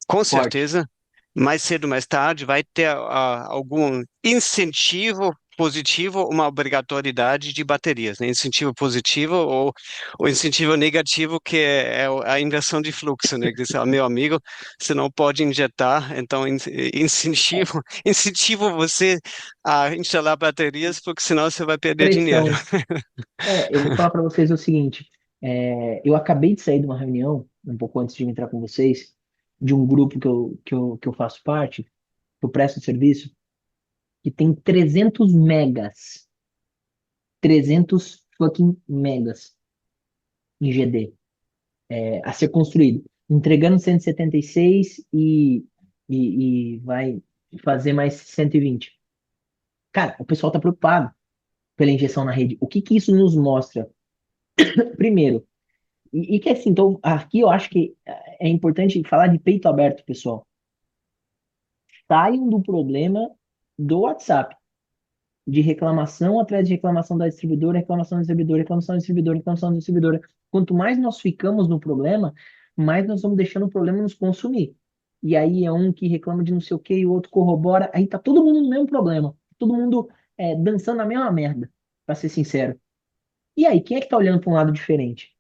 com corte. certeza, mais cedo ou mais tarde, vai ter algum incentivo positivo, uma obrigatoriedade de baterias, né? Incentivo positivo ou o incentivo negativo, que é a inversão de fluxo, né? Que diz, meu amigo, você não pode injetar, então É, incentivo você a instalar baterias, porque senão você vai perder dinheiro. pressão. Eu vou falar para vocês o seguinte: eu acabei de sair de uma reunião, um pouco antes de entrar com vocês, de um grupo que eu faço parte, que eu presto serviço, que tem 300 megas, 300 fucking megas em GD, a ser construído, entregando 176 e vai fazer mais 120. Cara, o pessoal está preocupado pela injeção na rede. O que que isso nos mostra? Primeiro, e que assim, então, aqui eu acho que é importante falar de peito aberto, pessoal. Saiam do problema do WhatsApp, de reclamação atrás de reclamação da distribuidora, reclamação da distribuidora, reclamação da distribuidora, reclamação da distribuidora. Quanto mais nós ficamos no problema, mais nós vamos deixando o problema nos consumir. E aí é um que reclama de não sei o que e o outro corrobora, aí tá todo mundo no mesmo problema, todo mundo dançando a mesma merda, para ser sincero. E aí, quem é que tá olhando para um lado diferente?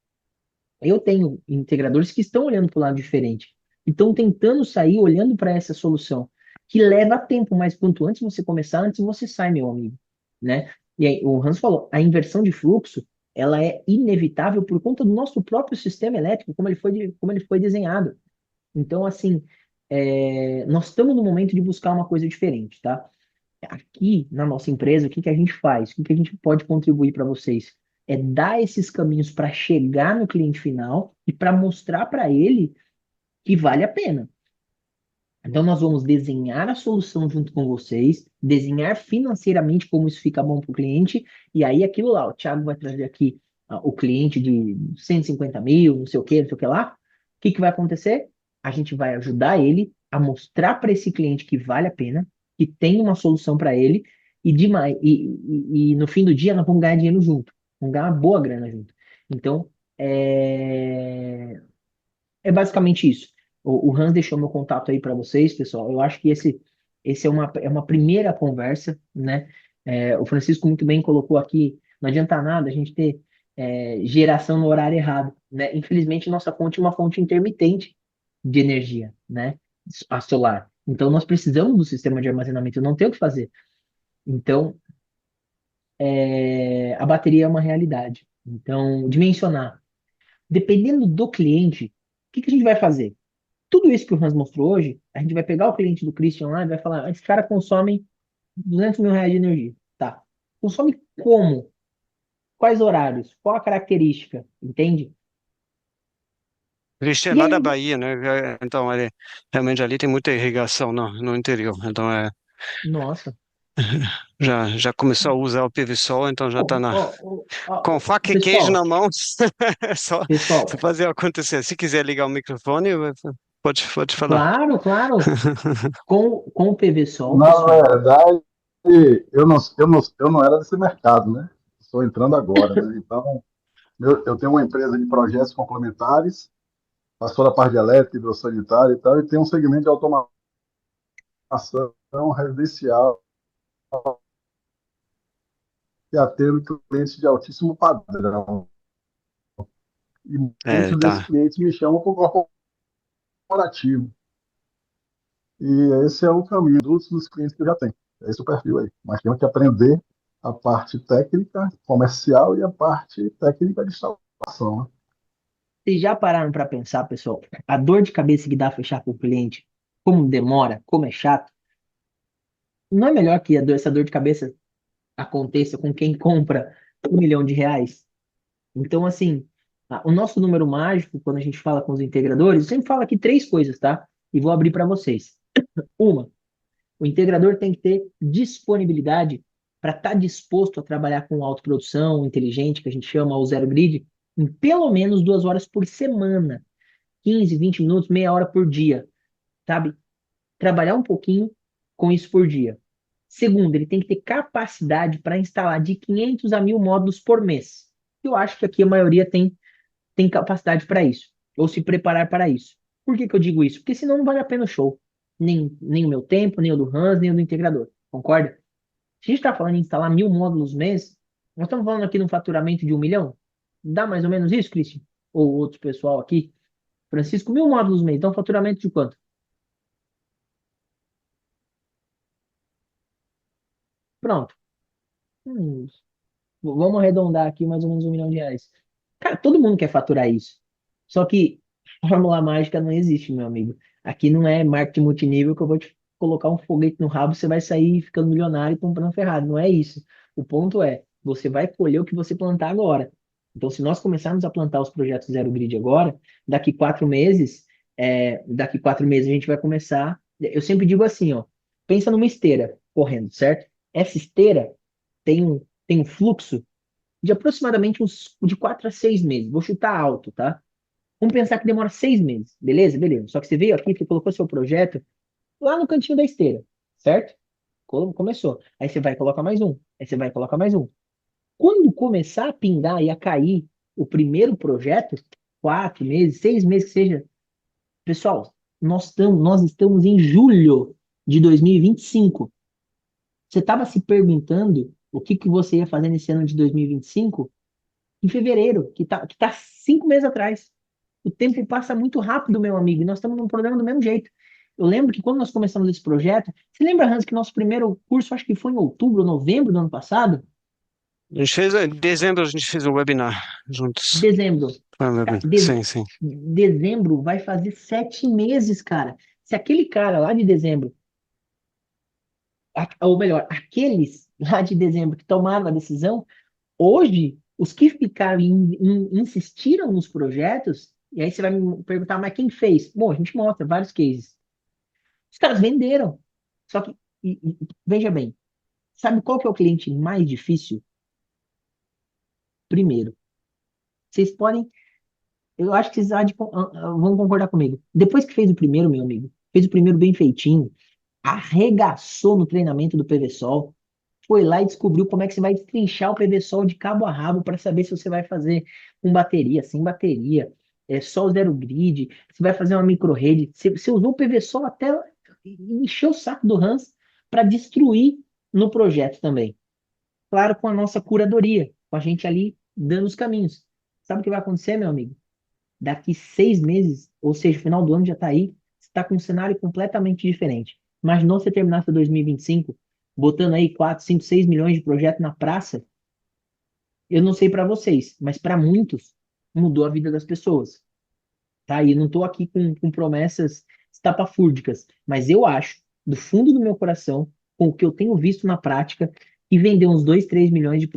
Eu tenho integradores que estão olhando para o lado diferente, estão tentando sair olhando para essa solução, que leva tempo, mas quanto antes você começar, antes você sai, meu amigo, né? E aí, o Hans falou, a inversão de fluxo, ela é inevitável por conta do nosso próprio sistema elétrico, como ele foi desenhado. Então, assim, nós estamos no momento de buscar uma coisa diferente, tá? Aqui na nossa empresa, o que que a gente faz? O que que a gente pode contribuir para vocês? É dar esses caminhos para chegar no cliente final e para mostrar para ele que vale a pena. Então, nós vamos desenhar a solução junto com vocês, desenhar financeiramente como isso fica bom para o cliente, e aí aquilo lá, o Thiago vai trazer aqui o cliente de 150 mil, não sei o que, não sei o que lá. O que que vai acontecer? A gente vai ajudar ele a mostrar para esse cliente que vale a pena, que tem uma solução para ele, e no fim do dia nós vamos ganhar dinheiro junto, vamos ganhar uma boa grana junto. Então, é basicamente isso. O Hans deixou meu contato aí para vocês, pessoal. Eu acho que esse é uma primeira conversa, né? O Francisco muito bem colocou aqui, não adianta nada a gente ter geração no horário errado, né? Infelizmente, nossa fonte é uma fonte intermitente de energia, né? A solar. Então, nós precisamos do sistema de armazenamento, não tem o que fazer. Então, a bateria é uma realidade. Então, dimensionar. Dependendo do cliente, o que que a gente vai fazer? Tudo isso que o Hans mostrou hoje, a gente vai pegar o cliente do Christian lá e vai falar, esse cara consome 200 mil reais de energia. Tá. Consome como? Quais horários? Qual a característica? Entende? Christian é E lá aí, da Bahia, né? Então, realmente ali tem muita irrigação no interior. Então, nossa. Já começou a usar o PVSol, então já está Ó, ó, com ó, faca e queijo na pessoal, mão. É só pessoal, fazer acontecer. Se quiser ligar o microfone, pode falar. claro, claro, com o PV-Sol, Na pessoal, verdade, eu não era desse mercado, né? Estou entrando agora, né? Então, eu tenho uma empresa de projetos complementares, faço toda a parte de elétrica, hidrossanitária e tal, e tem um segmento de automação residencial que atende clientes de altíssimo padrão. E É, muitos desses tá. clientes me chamam para o corporativo. E esse é o caminho dos clientes que eu já tenho. É esse o perfil aí. Mas temos que aprender a parte técnica, comercial e a parte técnica de instalação. Né? vocês já pararam para pensar, pessoal, a dor de cabeça que dá fechar com o cliente, como demora, como é chato? Não é melhor que essa dor de cabeça aconteça com quem compra R$ 1 milhão? Então, assim, o nosso número mágico, quando a gente fala com os integradores, eu sempre falo aqui três coisas, tá? E vou abrir para vocês. Uma, o integrador tem que ter disponibilidade para estar disposto a trabalhar com autoprodução inteligente, que a gente chama o zero grid, em pelo menos 2 horas por semana, 15, 20 minutos, meia hora por dia, sabe? Trabalhar um pouquinho com isso por dia. Segundo, ele tem que ter capacidade para instalar de 500 a 1.000 módulos por mês. Eu acho que aqui a maioria tem capacidade para isso, ou se preparar para isso. Por que que eu digo isso? Porque senão não vale a pena o show. Nem o meu tempo, nem o do Hans, nem o do integrador. Concorda? Se a gente está falando em instalar 1.000 módulos mês, nós estamos falando aqui de um faturamento de 1 milhão? Dá mais ou menos isso, Cristian? Ou outro pessoal aqui? Francisco, 1.000 módulos mês, então faturamento de quanto? Pronto. Hum, vamos arredondar aqui mais ou menos R$ 1 milhão. Cara, todo mundo quer faturar isso. Só que fórmula mágica não existe, meu amigo. Aqui não é marketing multinível que eu vou te colocar um foguete no rabo, você vai sair ficando milionário e comprando Ferrari. Não é isso. O ponto é, você vai colher o que você plantar agora. Então, se nós começarmos a plantar os projetos Zero Grid agora, daqui 4 meses a gente vai começar. Eu sempre digo assim, ó, pensa numa esteira correndo, certo? Essa esteira tem um fluxo de aproximadamente uns de 4 a 6 meses. Vou chutar alto, tá? Vamos pensar que demora 6 meses. Beleza? Beleza. Só que você veio aqui, você colocou seu projeto lá no cantinho da esteira, certo? Começou. Aí você vai colocar mais um. Aí você vai colocar mais um. Quando começar a pingar e a cair o primeiro projeto, 4 meses, 6 meses que seja, pessoal, nós estamos em julho de 2025. Você estava se perguntando o que que você ia fazer nesse ano de 2025? Em fevereiro, que tá 5 meses atrás. O tempo passa muito rápido, meu amigo, e nós estamos num programa do mesmo jeito. Eu lembro que quando nós começamos esse projeto, você lembra, Hans, que nosso primeiro curso, acho que foi em outubro, novembro do ano passado? A gente fez, em dezembro a gente fez um webinar juntos. Dezembro. Foi um Cara, Sim, sim. dezembro vai fazer 7 meses, cara. Se aquele cara lá de dezembro, ou melhor, aqueles lá de dezembro que tomaram a decisão, hoje, os que ficaram insistiram nos projetos, e aí você vai me perguntar, mas quem fez? Bom, a gente mostra vários cases. Os caras venderam. Só que, veja bem, sabe qual que é o cliente mais difícil? Primeiro, vocês podem, eu acho que vocês vão concordar comigo. Depois que fez o primeiro, meu amigo, fez o primeiro bem feitinho, arregaçou no treinamento do PVSol, foi lá e descobriu como é que você vai destrinchar o PVSol de cabo a rabo para saber se você vai fazer com bateria, sem bateria, só o zero grid, se vai fazer uma micro-rede. Você usou o PVSol até encher o saco do Hans para destruir no projeto também. Claro, com a nossa curadoria, com a gente ali dando os caminhos. Sabe o que vai acontecer, meu amigo? Daqui 6 meses, ou seja, o final do ano já está aí, você está com um cenário completamente diferente. Imaginou você terminasse 2025 botando aí 4, 5, 6 milhões de projetos na praça? Eu não sei para vocês, mas para muitos mudou a vida das pessoas. Tá? E não estou aqui com promessas estapafúrdicas, mas eu acho, do fundo do meu coração, com o que eu tenho visto na prática, que vender uns 2, 3 milhões de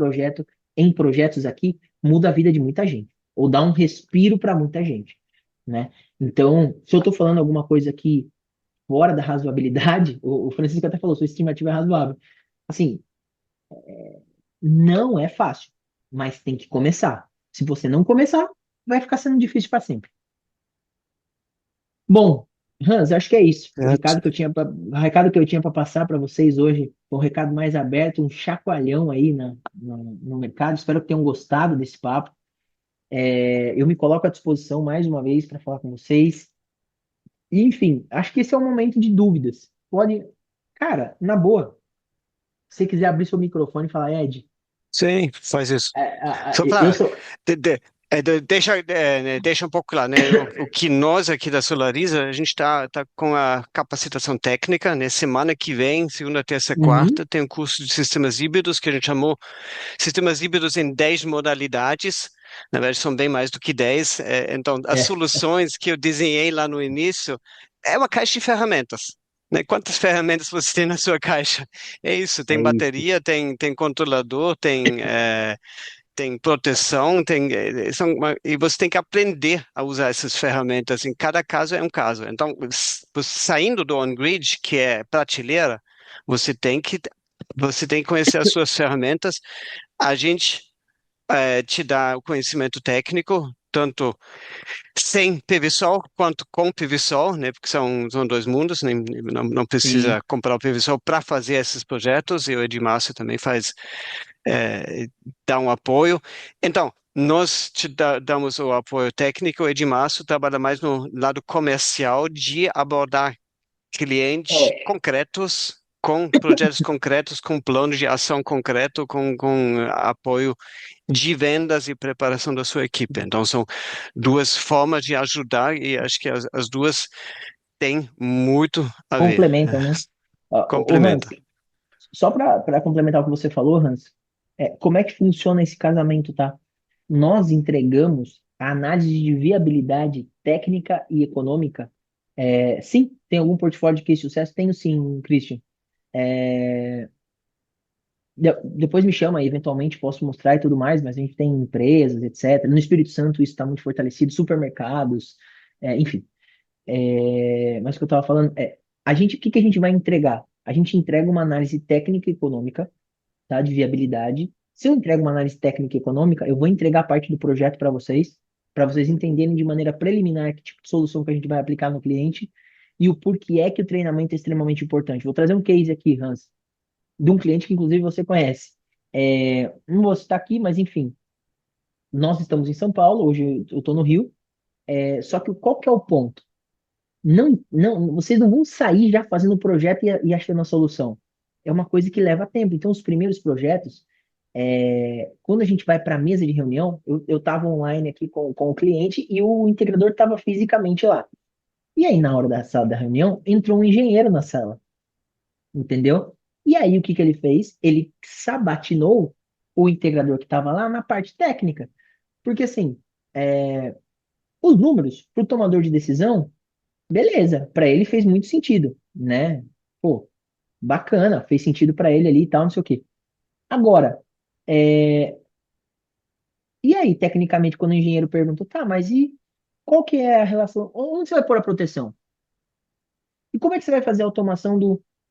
em projetos aqui muda a vida de muita gente, ou dá um respiro para muita gente, né? Então, se eu estou falando alguma coisa aqui fora da razoabilidade, o Francisco até falou, sua estimativa é razoável. Assim, não é fácil, mas tem que começar. Se você não começar, vai ficar sendo difícil para sempre. Bom, Hans, acho que é isso. certo? O recado que eu tinha para passar para vocês hoje foi um recado mais aberto, um chacoalhão aí no mercado. Espero que tenham gostado desse papo. Eu me coloco à disposição mais uma vez para falar com vocês. E, enfim, acho que esse é um momento de dúvidas. Pode, cara, na boa, se você quiser abrir seu microfone e falar, Ed, Sim, faz isso. Só eu para sou. deixa um pouco claro, né? O que nós aqui da Solariza, a gente está com a capacitação técnica, né? Semana que vem, segunda, terça, Uhum, quarta, tem um curso de sistemas híbridos que a gente chamou sistemas híbridos em 10 modalidades. Na verdade, são bem mais do que 10. Então, as é, soluções que eu desenhei lá no início é uma caixa de ferramentas. Né? Quantas ferramentas você tem na sua caixa? É isso, é tem isso. bateria, tem controlador, tem proteção, e você tem que aprender a usar essas ferramentas. Em cada caso é um caso. Então, saindo do on-grid, que é prateleira, você tem que você tem que conhecer as suas ferramentas. A gente te dá o conhecimento técnico, tanto sem PVSol quanto com PVSol, né? Porque são dois mundos, não Sim. precisa comprar o PVSol para fazer esses projetos, e o Edmárcio também é, dá um apoio. Então, nós damos o apoio técnico, o Edmárcio trabalha mais no lado comercial de abordar clientes É, concretos, com projetos concretos, com planos de ação concreto, com apoio de vendas e preparação da sua equipe. Então, são duas formas de ajudar e acho que as duas têm muito a ver. complementam, né? Ô, Complementa. Hans, só para complementar o que você falou, Hans, como é que funciona esse casamento, tá? Nós entregamos a análise de viabilidade técnica e econômica. Sim, tem algum portfólio de case de sucesso? Tenho sim, Christian. É, depois me chama aí, eventualmente posso mostrar e tudo mais, mas a gente tem empresas, etc. No Espírito Santo isso está muito fortalecido, supermercados, enfim. Mas o que eu estava falando o que que a gente vai entregar? A gente entrega uma análise técnica e econômica, tá, de viabilidade. Se eu entrego uma análise técnica e econômica, eu vou entregar parte do projeto para vocês entenderem de maneira preliminar que tipo de solução que a gente vai aplicar no cliente e o porquê é que o treinamento é extremamente importante. Vou trazer um case aqui, Hans, de um cliente que inclusive você conhece. Não vou citar aqui, mas enfim, nós estamos em São Paulo, hoje eu estou no Rio, só que qual que é o ponto? Não, não, vocês não vão sair já fazendo o projeto e achando a solução. É uma coisa que leva tempo. Então, os primeiros projetos, quando a gente vai para a mesa de reunião, eu estava online aqui com o cliente e o integrador estava fisicamente lá. E aí, na hora da sala da reunião, entrou um engenheiro na sala, entendeu? E aí, o que que ele fez? Ele sabatinou o integrador que estava lá na parte técnica. Porque, assim, os números para o tomador de decisão, beleza, para ele fez muito sentido, né? Pô, bacana, fez sentido para ele ali e tal, não sei o quê. Agora, é, e aí, tecnicamente, quando o engenheiro perguntou, tá, mas e qual que é a relação? Onde você vai pôr a proteção? E como é que você vai fazer a automação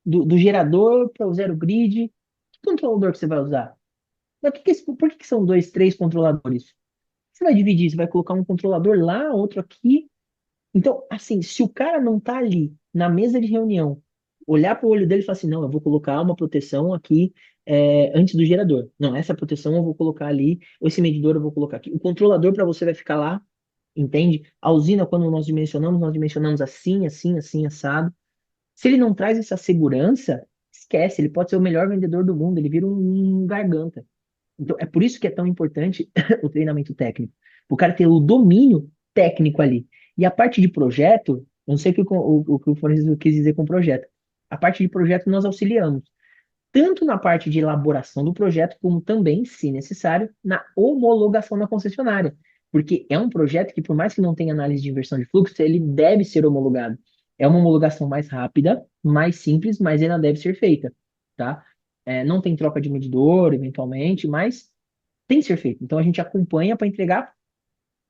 do gerador para o zero grid? Que controlador que você vai usar? Mas por que que são dois, três controladores? Você vai dividir, você vai colocar um controlador lá, outro aqui. Então, assim, se o cara não tá ali na mesa de reunião, olhar para o olho dele e falar assim, não, eu vou colocar uma proteção aqui antes do gerador. Não, essa proteção eu vou colocar ali, ou esse medidor eu vou colocar aqui. O controlador para você vai ficar lá, entende? A usina, quando nós dimensionamos assim, assim, assim, assado. Se ele não traz essa segurança, esquece, ele pode ser o melhor vendedor do mundo, ele vira um garganta. Então, é por isso que é tão importante o treinamento técnico. O cara ter o domínio técnico ali. E a parte de projeto, eu não sei o que o fornecedor quis dizer com projeto. A parte de projeto nós auxiliamos, tanto na parte de elaboração do projeto, como também, se necessário, na homologação na concessionária. Porque é um projeto que, por mais que não tenha análise de inversão de fluxo, ele deve ser homologado. É uma homologação mais rápida, mais simples, mas ela deve ser feita, tá? Não tem troca de medidor, eventualmente, mas tem que ser feito. Então a gente acompanha para entregar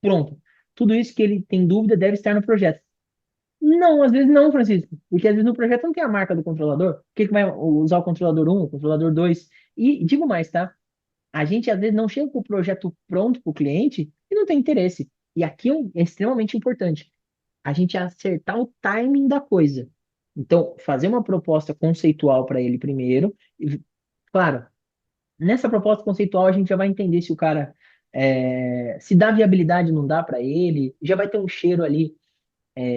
pronto. Tudo isso que ele tem dúvida deve estar no projeto. Não, às vezes não, Francisco. Porque às vezes no projeto não tem a marca do controlador. Por que que vai usar o controlador um, o controlador 2? E digo mais, tá? A gente às vezes não chega com o projeto pronto para o cliente e não tem interesse. E aqui é extremamente importante a gente acertar o timing da coisa. Então, fazer uma proposta conceitual para ele primeiro. E, claro, nessa proposta conceitual a gente já vai entender se o cara se dá viabilidade, não dá para ele, já vai ter um cheiro ali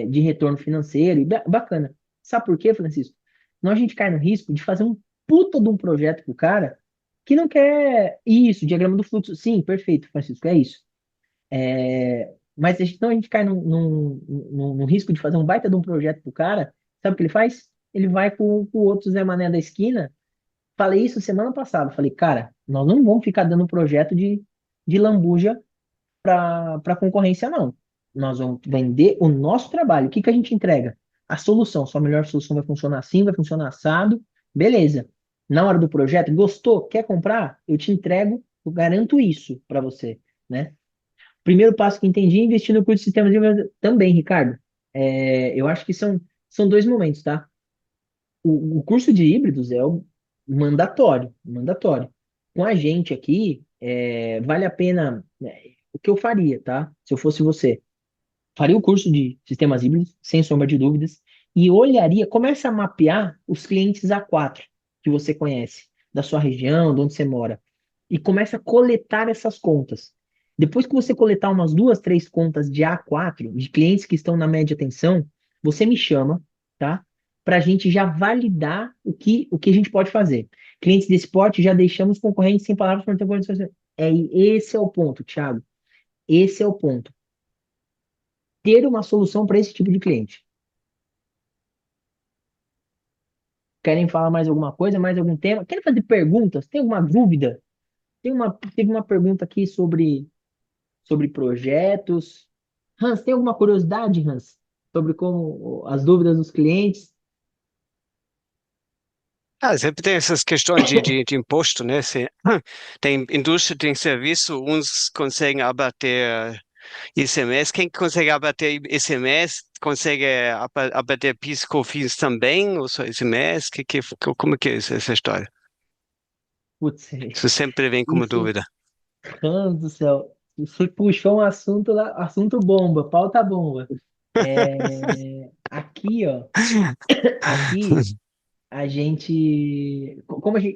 de retorno financeiro, e bacana. Sabe por quê, Francisco? Senão a gente cai no risco de fazer um puta de um projeto pro cara que não quer isso, diagrama do fluxo. Sim, perfeito, Francisco, é isso. Mas senão a gente cai num risco de fazer um baita de um projeto pro cara. Sabe o que ele faz? Ele vai com o outro Zé Mané da esquina. Falei isso semana passada. Falei, cara, nós não vamos ficar dando projeto de lambuja para concorrência, não. Nós vamos vender o nosso trabalho. O que que a gente entrega? A solução. Sua melhor solução vai funcionar assim, vai funcionar assado. Beleza. Na hora do projeto, gostou? Quer comprar? Eu te entrego, eu garanto isso para você, né? Primeiro passo que entendi é investir no curso de sistemas de desenvolvimento também, Ricardo. Eu acho que são dois momentos, tá? O curso de híbridos é o mandatório, mandatório. Com a gente aqui, vale a pena, né, o que eu faria, tá? Se eu fosse você, faria o curso de sistemas híbridos, sem sombra de dúvidas, e olharia, começa a mapear os clientes A4 que você conhece, da sua região, de onde você mora, e começa a coletar essas contas. Depois que você coletar umas duas, três contas de A4, de clientes que estão na média atenção, você me chama, tá? Para a gente já validar o que a gente pode fazer. Clientes desse porte já deixamos concorrentes sem palavras para não ter condições. Esse é o ponto, Thiago. Esse é o ponto. Ter uma solução para esse tipo de cliente. Querem falar mais alguma coisa, mais algum tema? Querem fazer perguntas? Tem alguma dúvida? Teve uma pergunta aqui sobre projetos. Hans, tem alguma curiosidade, Hans, sobre como as dúvidas dos clientes? Sempre tem essas questões de imposto, né? Tem indústria, tem serviço, uns conseguem abater ICMS, quem consegue abater ICMS consegue abater PIS e COFINS também, ou só ICMS? Como que é essa história? Putz, Isso sempre vem como isso, dúvida. Hans do céu, você puxou um assunto lá, assunto bomba, pauta bomba. Aqui, ó, aqui a gente,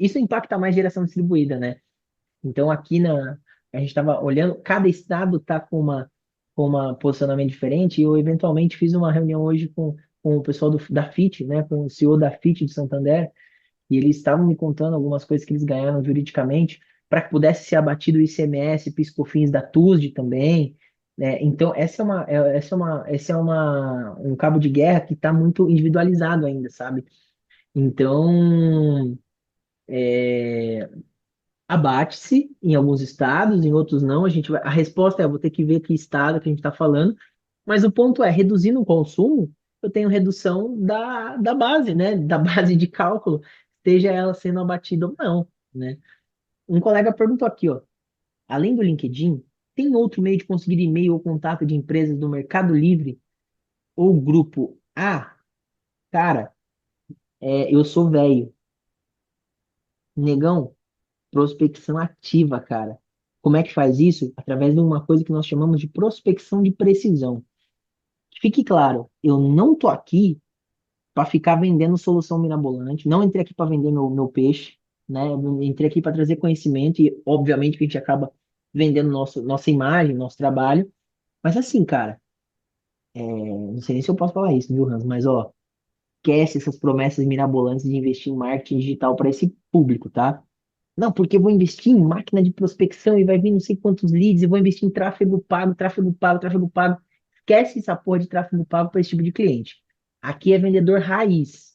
isso impacta mais geração distribuída, né? Então, a gente estava olhando, cada estado está com uma posicionamento diferente, e eu eventualmente fiz uma reunião hoje com o pessoal da FIT, né, com o CEO da FIT de Santander, e eles estavam me contando algumas coisas que eles ganharam juridicamente para que pudesse ser abatido o ICMS, PIS/COFINS da TUSD também, né? Então, um cabo de guerra que está muito individualizado ainda, sabe? Então, abate-se em alguns estados, em outros não. A resposta é: eu vou ter que ver que estado que a gente está falando, mas o ponto é, reduzindo o consumo, eu tenho redução da base, né? Da base de cálculo, seja ela sendo abatida ou não, né? Um colega perguntou aqui, ó, além do LinkedIn, tem outro meio de conseguir e-mail ou contato de empresas do Mercado Livre ou grupo? Ah, cara, eu sou velho. Negão, prospecção ativa, cara. Como é que faz isso? Através de uma coisa que nós chamamos de prospecção de precisão. Fique claro, eu não tô aqui para ficar vendendo solução mirabolante, não entrei aqui para vender meu peixe, né? Eu entrei aqui para trazer conhecimento e, obviamente, que a gente acaba vendendo nossa imagem, nosso trabalho. Mas assim, cara, não sei nem se eu posso falar isso, viu, Hans? Mas, ó, esquece essas promessas mirabolantes de investir em marketing digital para esse público, tá? Não, porque eu vou investir em máquina de prospecção e vai vir não sei quantos leads, e vou investir em tráfego pago, tráfego pago, tráfego pago. Esquece essa porra de tráfego pago para esse tipo de cliente. Aqui é vendedor raiz.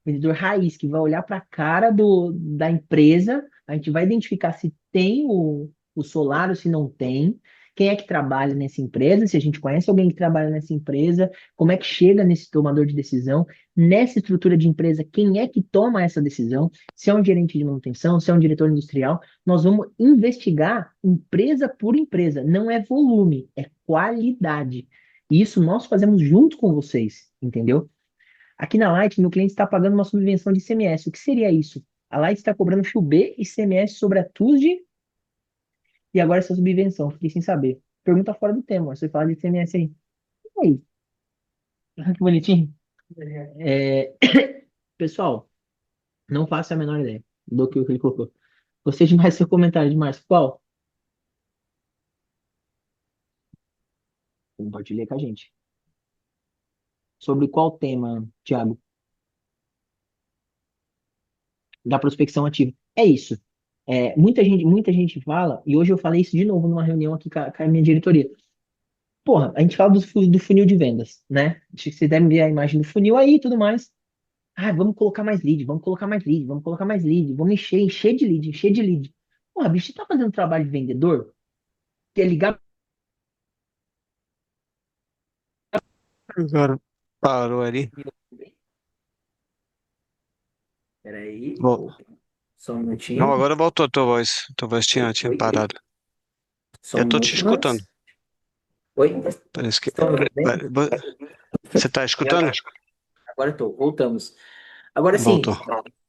Vendedor raiz, que vai olhar para a cara da empresa, a gente vai identificar se tem o solar ou se não tem, quem é que trabalha nessa empresa, se a gente conhece alguém que trabalha nessa empresa, como é que chega nesse tomador de decisão, nessa estrutura de empresa, quem é que toma essa decisão, se é um gerente de manutenção, se é um diretor industrial, nós vamos investigar empresa por empresa, não é volume, é qualidade. E isso nós fazemos junto com vocês, entendeu? Aqui na Light, meu cliente está pagando uma subvenção de ICMS. O que seria isso? A Light está cobrando FUB e ICMS sobre a TUSD e agora essa subvenção. Fiquei sem saber. Pergunta fora do tema. Você fala de ICMS aí. E aí? Que bonitinho. É, pessoal, não faço a menor ideia do que ele colocou. Gostei demais do seu comentário, de Márcio. Qual? Compartilhei com a gente. Sobre qual tema, Thiago? Da prospecção ativa. É isso. Muita gente fala, e hoje eu falei isso de novo numa reunião aqui com a minha diretoria. Porra, a gente fala do funil de vendas, né? Acho que vocês devem ver a imagem do funil aí e tudo mais. Ah, vamos colocar mais lead, vamos colocar mais lead, vamos colocar mais lead, vamos encher de lead, encher de lead. Porra, bicho, você tá fazendo trabalho de vendedor? Que é ligar. Agora parou ali. Peraí, Bom, só um não, minutinho. agora voltou a tua voz. Tua voz tinha Oi, parado. só Eu um tô te minuto, escutando. Hans. Oi, Parece que. estão me ouvindo bem? Você tá escutando? Agora eu tô, voltamos. Agora sim, Voltou.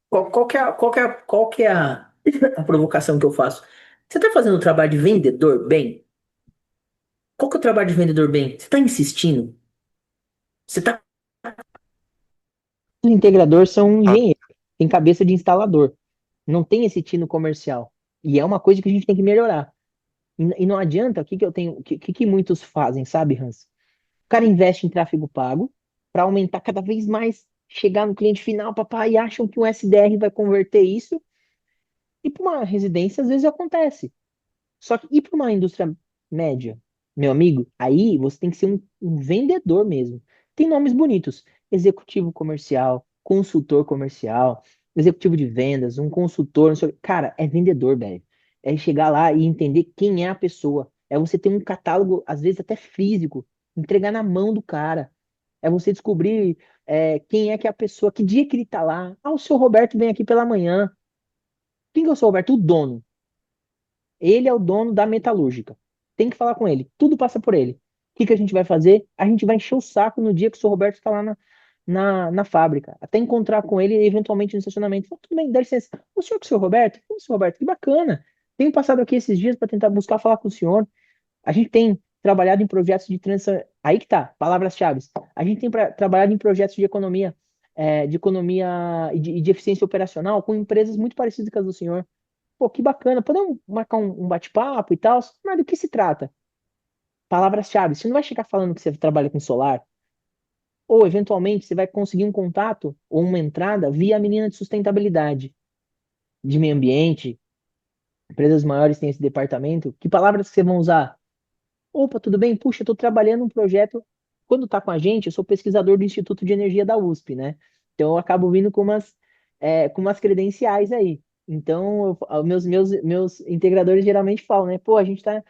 qual que é a provocação que eu faço? Você tá fazendo o trabalho de vendedor bem? Qual que é o trabalho de vendedor bem? Você tá insistindo? Você tá. Os integradores são Ah, engenheiros, tem cabeça de instalador, não tem esse tino comercial. E é uma coisa que a gente tem que melhorar. E não adianta, o que que eu tenho, que muitos fazem, sabe, Hans? O cara investe em tráfego pago para aumentar cada vez mais, chegar no cliente final, papai, e acham que um SDR vai converter isso. E para uma residência, às vezes acontece. Só que ir para uma indústria média, meu amigo, aí você tem que ser um vendedor mesmo. Tem nomes bonitos: executivo comercial, consultor comercial, executivo de vendas, um consultor. Não sei o quê. Cara, é vendedor, velho. É chegar lá e entender quem é a pessoa. É você ter um catálogo, às vezes até físico, entregar na mão do cara. É você descobrir quem é que é a pessoa, que dia que ele tá lá. Ah, o seu Roberto vem aqui pela manhã. Quem que é o seu Roberto? O dono. Ele é o dono da metalúrgica. Tem que falar com ele. Tudo passa por ele. O que que a gente vai fazer? A gente vai encher o saco no dia que o seu Roberto está lá na fábrica. Até encontrar com ele, eventualmente, no estacionamento. Fala, tudo bem, dá licença. O senhor com o seu Roberto? O seu Roberto, que bacana. Tenho passado aqui esses dias para tentar buscar falar com o senhor. A gente tem trabalhado em projetos de transição. Aí que tá, palavras-chave. A gente tem trabalhado em projetos de economia e de eficiência operacional com empresas muito parecidas com as do senhor. Pô, que bacana. Podemos marcar um bate-papo e tal? Mas do que se trata? Palavras-chave. Você não vai chegar falando que você trabalha com solar. Ou, eventualmente, você vai conseguir um contato ou uma entrada via a menina de sustentabilidade, de meio ambiente. Empresas maiores têm esse departamento. Que palavras que você vão usar? Opa, tudo bem? Puxa, eu estou trabalhando um projeto. Quando está com a gente, eu sou pesquisador do Instituto de Energia da USP, né? Então eu acabo vindo com umas credenciais aí. Então, meus integradores geralmente falam, né? Pô, a gente está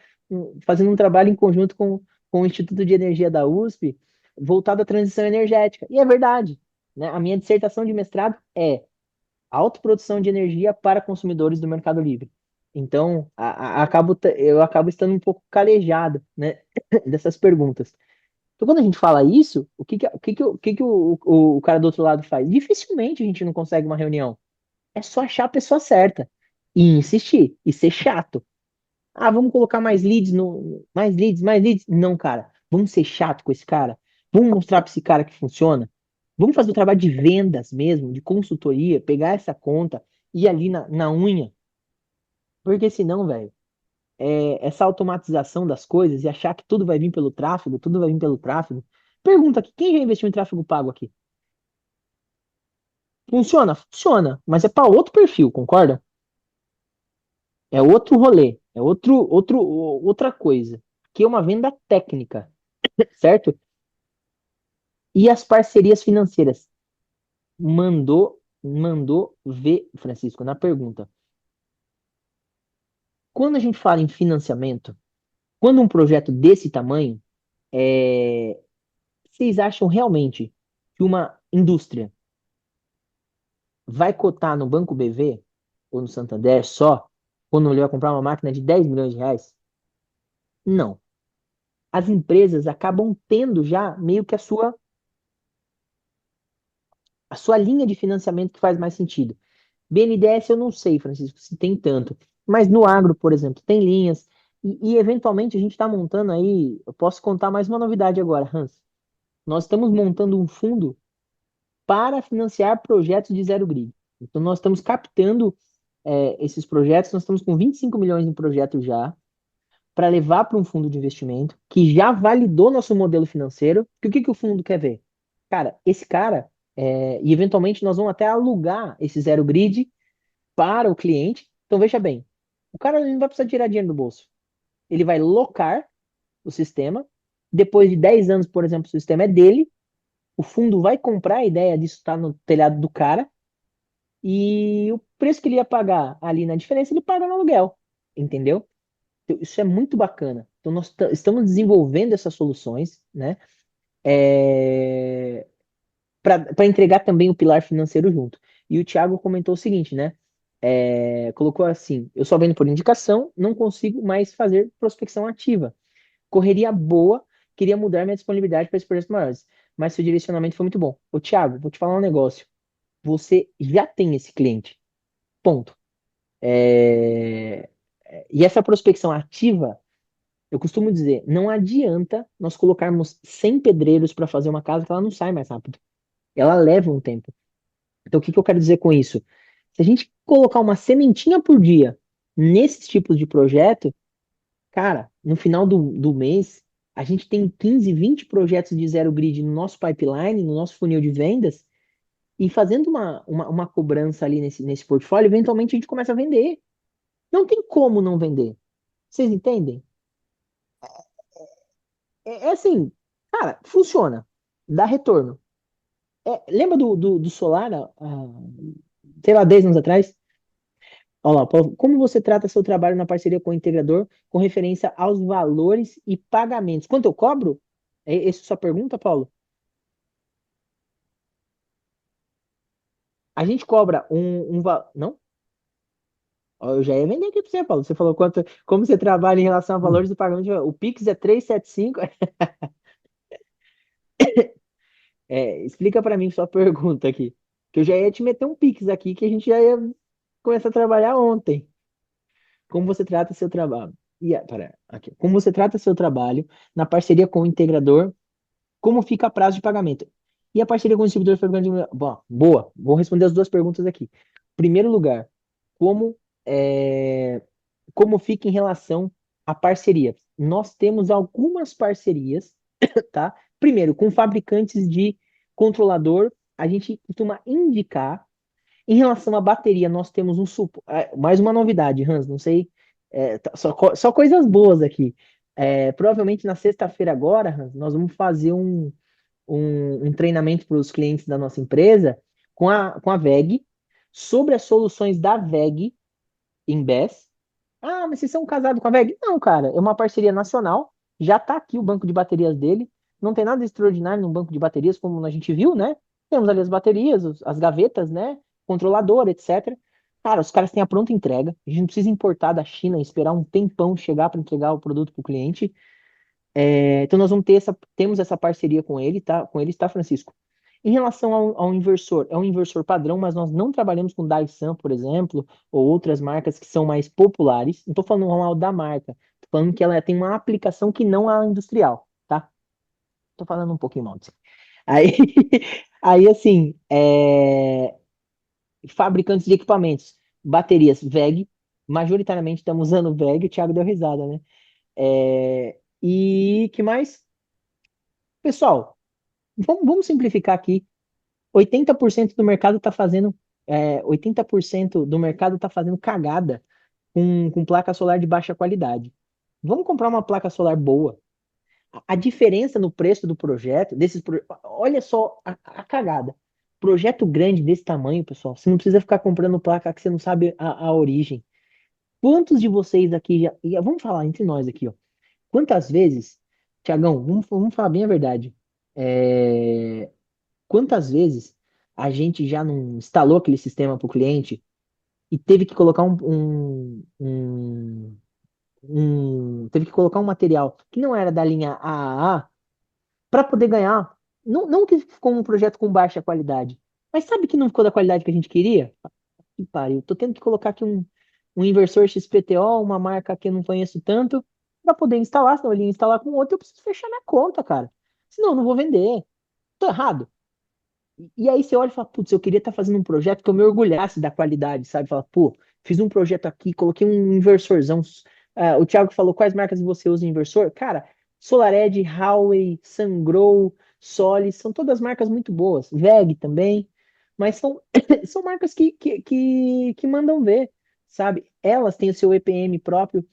fazendo um trabalho em conjunto com o Instituto de Energia da USP, voltado à transição energética. E é verdade, né? A minha dissertação de mestrado é autoprodução de energia para consumidores do Mercado Livre. Então, eu acabo estando um pouco calejado, né, dessas perguntas. Então, quando a gente fala isso, o que que o cara do outro lado faz? Dificilmente a gente não consegue uma reunião. É só achar a pessoa certa e insistir e ser chato. Ah, vamos colocar mais leads no mais leads, mais leads. Não, cara. Vamos ser chato com esse cara. Vamos mostrar para esse cara que funciona. Vamos fazer o trabalho de vendas mesmo, de consultoria, pegar essa conta e ir ali na unha. Porque senão, velho, essa automatização das coisas e achar que tudo vai vir pelo tráfego, tudo vai vir pelo tráfego. Pergunta aqui, quem já investiu em tráfego pago aqui? Funciona? Funciona, mas é para outro perfil, concorda? É outro rolê, é outra coisa. Que é uma venda técnica, certo? E as parcerias financeiras? Mandou ver, Francisco, na pergunta. Quando a gente fala em financiamento, quando um projeto desse tamanho, é, vocês acham realmente que uma indústria vai cotar no Banco BV ou no Santander só quando ele vai comprar uma máquina de 10 milhões de reais? Não. as empresas acabam tendo já meio que a sua linha de financiamento que faz mais sentido. BNDES eu não sei, Francisco, se tem tanto. Mas no agro, por exemplo, tem linhas. E eventualmente a gente está montando aí. Eu posso contar mais uma novidade agora, Hans. Nós estamos montando um fundo para financiar projetos de zero grid. Então, nós estamos captando esses projetos. Nós estamos com 25 milhões em projeto já, para levar para um fundo de investimento que já validou nosso modelo financeiro. Que o que, que o fundo quer ver? Cara, esse cara, e eventualmente nós vamos até alugar esse zero grid para o cliente. Então, veja bem, o cara ele não vai precisar tirar dinheiro do bolso. Ele vai locar o sistema. Depois de 10 anos, por exemplo, o sistema é dele. O fundo vai comprar a ideia disso estar no telhado do cara. E o preço que ele ia pagar ali na diferença, ele paga no aluguel. Entendeu? Então, isso é muito bacana. Então, nós estamos desenvolvendo essas soluções, né? Para entregar também o pilar financeiro junto. E o Thiago comentou o seguinte, né? Colocou assim: eu só vendo por indicação, não consigo mais fazer prospecção ativa. Correria boa, queria mudar minha disponibilidade para esses projetos maiores. Mas seu direcionamento foi muito bom. Ô, Thiago, vou te falar um negócio. Você já tem esse cliente. Ponto. É, E essa prospecção ativa, eu costumo dizer, não adianta nós colocarmos 100 pedreiros para fazer uma casa que ela não sai mais rápido. Ela leva um tempo. Então, o que que eu quero dizer com isso? Se a gente colocar uma sementinha por dia nesses tipos de projeto, cara, no final do mês, a gente tem 15, 20 projetos de zero grid no nosso pipeline, no nosso funil de vendas, e fazendo uma cobrança ali nesse portfólio, eventualmente a gente começa a vender. Não tem como não vender. Vocês entendem? É assim, cara, funciona. Dá retorno. Lembra do Solar, sei lá, 10 anos atrás? Olha lá, Paulo, como você trata seu trabalho na parceria com o integrador com referência aos valores e pagamentos? Quanto eu cobro? Essa é a sua pergunta, Paulo? A gente cobra Não? Ó, eu já ia vender aqui para você, Paulo. Você falou como você trabalha em relação a valores e pagamentos. O Pix é 375. Explica para mim sua pergunta aqui. Que eu já ia te meter um Pix aqui que a gente já ia começar a trabalhar ontem. Como você trata seu trabalho? Aqui. Como você trata seu trabalho na parceria com o integrador? Como fica a prazo de pagamento? E a parceria com o distribuidor fabricante Bom, boa. Vou responder as duas perguntas aqui. Primeiro lugar, como é, como fica em relação à parceria? Nós temos algumas parcerias, tá? Primeiro, com fabricantes de controlador, a gente costuma indicar. Em relação à bateria, nós temos mais uma novidade, Hans, não sei, só coisas boas aqui. Provavelmente na sexta-feira agora, Hans, nós vamos fazer um treinamento para os clientes da nossa empresa com a WEG sobre as soluções da WEG em BES. Ah, mas vocês são casados com a WEG? Não, cara, é uma parceria nacional, já está aqui o banco de baterias dele, não tem nada de extraordinário no banco de baterias, como a gente viu, né? Temos ali as baterias, as gavetas, né? Controlador, etc. Cara, os caras têm a pronta entrega, a gente não precisa importar da China e esperar um tempão chegar para entregar o produto para o cliente. Então nós temos essa parceria com ele, tá? Com eles, tá, Francisco? Em relação ao inversor, é um inversor padrão, mas nós não trabalhamos com Daisun, por exemplo, ou outras marcas que são mais populares. Não estou falando mal da marca, estou falando que ela tem uma aplicação que não é industrial, tá? Estou falando um pouquinho mal disso. Aí, aí assim, fabricantes de equipamentos, baterias VEG, majoritariamente estamos usando VEG, o Thiago deu risada, né? E que mais? Pessoal, vamos simplificar aqui. 80% do mercado está fazendo 80% do mercado está fazendo cagada com placa solar de baixa qualidade. Vamos comprar uma placa solar boa. A diferença no preço do projeto, olha só a cagada. Projeto grande desse tamanho, pessoal, você não precisa ficar comprando placa que você não sabe a origem. Quantos de vocês aqui vamos falar entre nós aqui, ó. Quantas vezes, Tiagão, vamos falar bem a verdade. É, Quantas vezes a gente já não instalou aquele sistema para o cliente e teve que colocar teve que colocar um material que não era da linha AAA para poder ganhar. Não, não que ficou um projeto com baixa qualidade, mas sabe que não ficou da qualidade que a gente queria? Que pariu. Tô tendo que colocar aqui um inversor XPTO, uma marca que eu não conheço tanto, para poder instalar, senão ele ia instalar com outro, eu preciso fechar minha conta, cara. Senão eu não vou vender. Tô errado. E aí você olha e fala, putz, eu queria estar fazendo um projeto que eu me orgulhasse da qualidade, sabe? Fala, pô, fiz um projeto aqui, coloquei um inversorzão. O Thiago falou quais marcas você usa em inversor. Cara, SolarEdge, Huawei, Sungrow, Solis, são todas marcas muito boas. VEG também, mas são, são marcas que mandam ver, sabe? Elas têm o seu EPM próprio,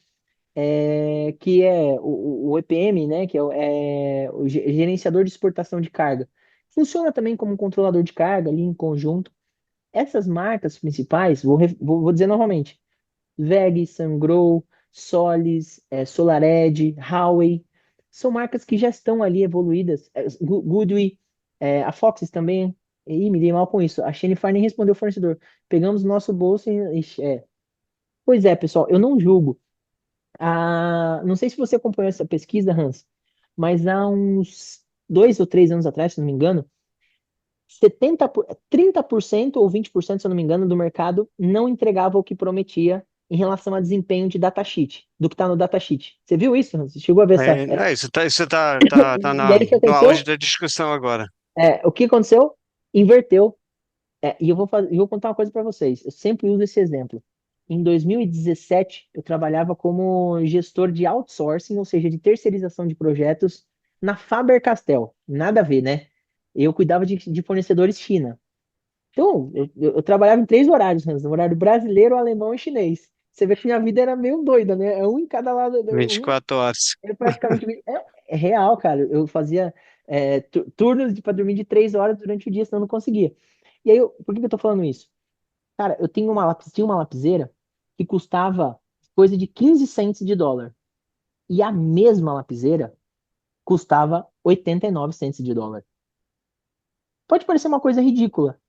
que é o EPM, né, que é o gerenciador de exportação de carga. Funciona também como um controlador de carga ali em conjunto. Essas marcas principais, vou dizer novamente, VEG, Sungrow, Solis, SolarEdge, Huawei, são marcas que já estão ali evoluídas. Goodway, a Foxys também. Ih, me dei mal com isso. A Shenify nem respondeu o fornecedor. Pegamos nosso bolso e... Ixi, Pois é, pessoal, eu não julgo. Não sei se você acompanhou essa pesquisa, Hans, mas há uns 2 ou 3 anos atrás, se não me engano, 30% ou 20%, se eu não me engano, do mercado não entregava o que prometia em relação a desempenho de datasheet, do que está no datasheet. Você viu isso, Hans? Você chegou a ver essa. Isso tá E aí o que no auge aconteceu? da discussão agora. O que aconteceu? Inverteu. E eu vou contar uma coisa para vocês. Eu sempre uso esse exemplo. Em 2017, eu trabalhava como gestor de outsourcing, ou seja, de terceirização de projetos na Faber-Castell. Nada a ver, né? Eu cuidava de fornecedores China. Então, eu trabalhava em 3 horários, Hans, no horário brasileiro, alemão e chinês. Você vê que minha vida era meio doida, né? É um em cada lado, vinte e quatro horas. era praticamente. É real, cara. Eu fazia turnos para dormir de 3 horas durante o dia, senão eu não conseguia. E aí, por que que eu tô falando isso? Cara, eu tinha uma lapiseira que custava coisa de 15 cents de dólar. E a mesma lapiseira custava 89 cents de dólar. Pode parecer uma coisa ridícula,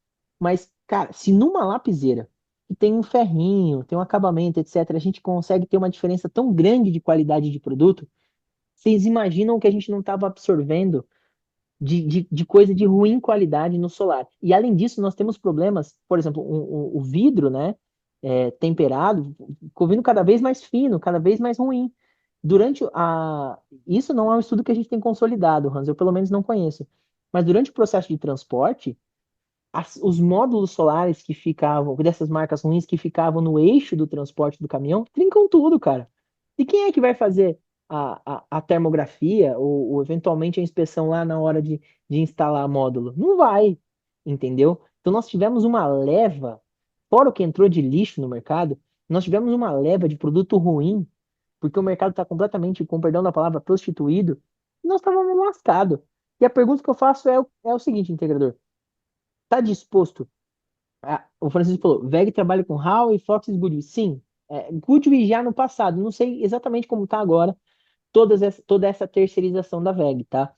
mas, cara, se numa lapiseira que tem um ferrinho, tem um acabamento, etc., a gente consegue ter uma diferença tão grande de qualidade de produto, vocês imaginam que a gente não estava absorvendo de coisa de ruim qualidade no solar. E além disso, nós temos problemas, por exemplo, o vidro, né, temperado, ficou vindo cada vez mais fino, cada vez mais ruim. Durante a. Isso não é um estudo que a gente tem consolidado, Hans, eu pelo menos não conheço. Mas durante o processo de transporte, os módulos solares que ficavam, dessas marcas ruins que ficavam no eixo do transporte do caminhão, trincam tudo, cara. E quem é que vai fazer a termografia ou eventualmente a inspeção lá na hora de instalar módulo? Não vai, entendeu? Então nós tivemos uma leva, fora o que entrou de lixo no mercado, nós tivemos uma leva de produto ruim, porque o mercado está completamente, com perdão da palavra, prostituído, e nós estávamos lascados. E a pergunta que eu faço é o seguinte, integrador. Tá disposto? O Francisco falou, VEG trabalha com HAL e Fox e Goodwin. Sim, Goodwin já no passado. Não sei exatamente como tá agora toda essa terceirização da VEG, tá?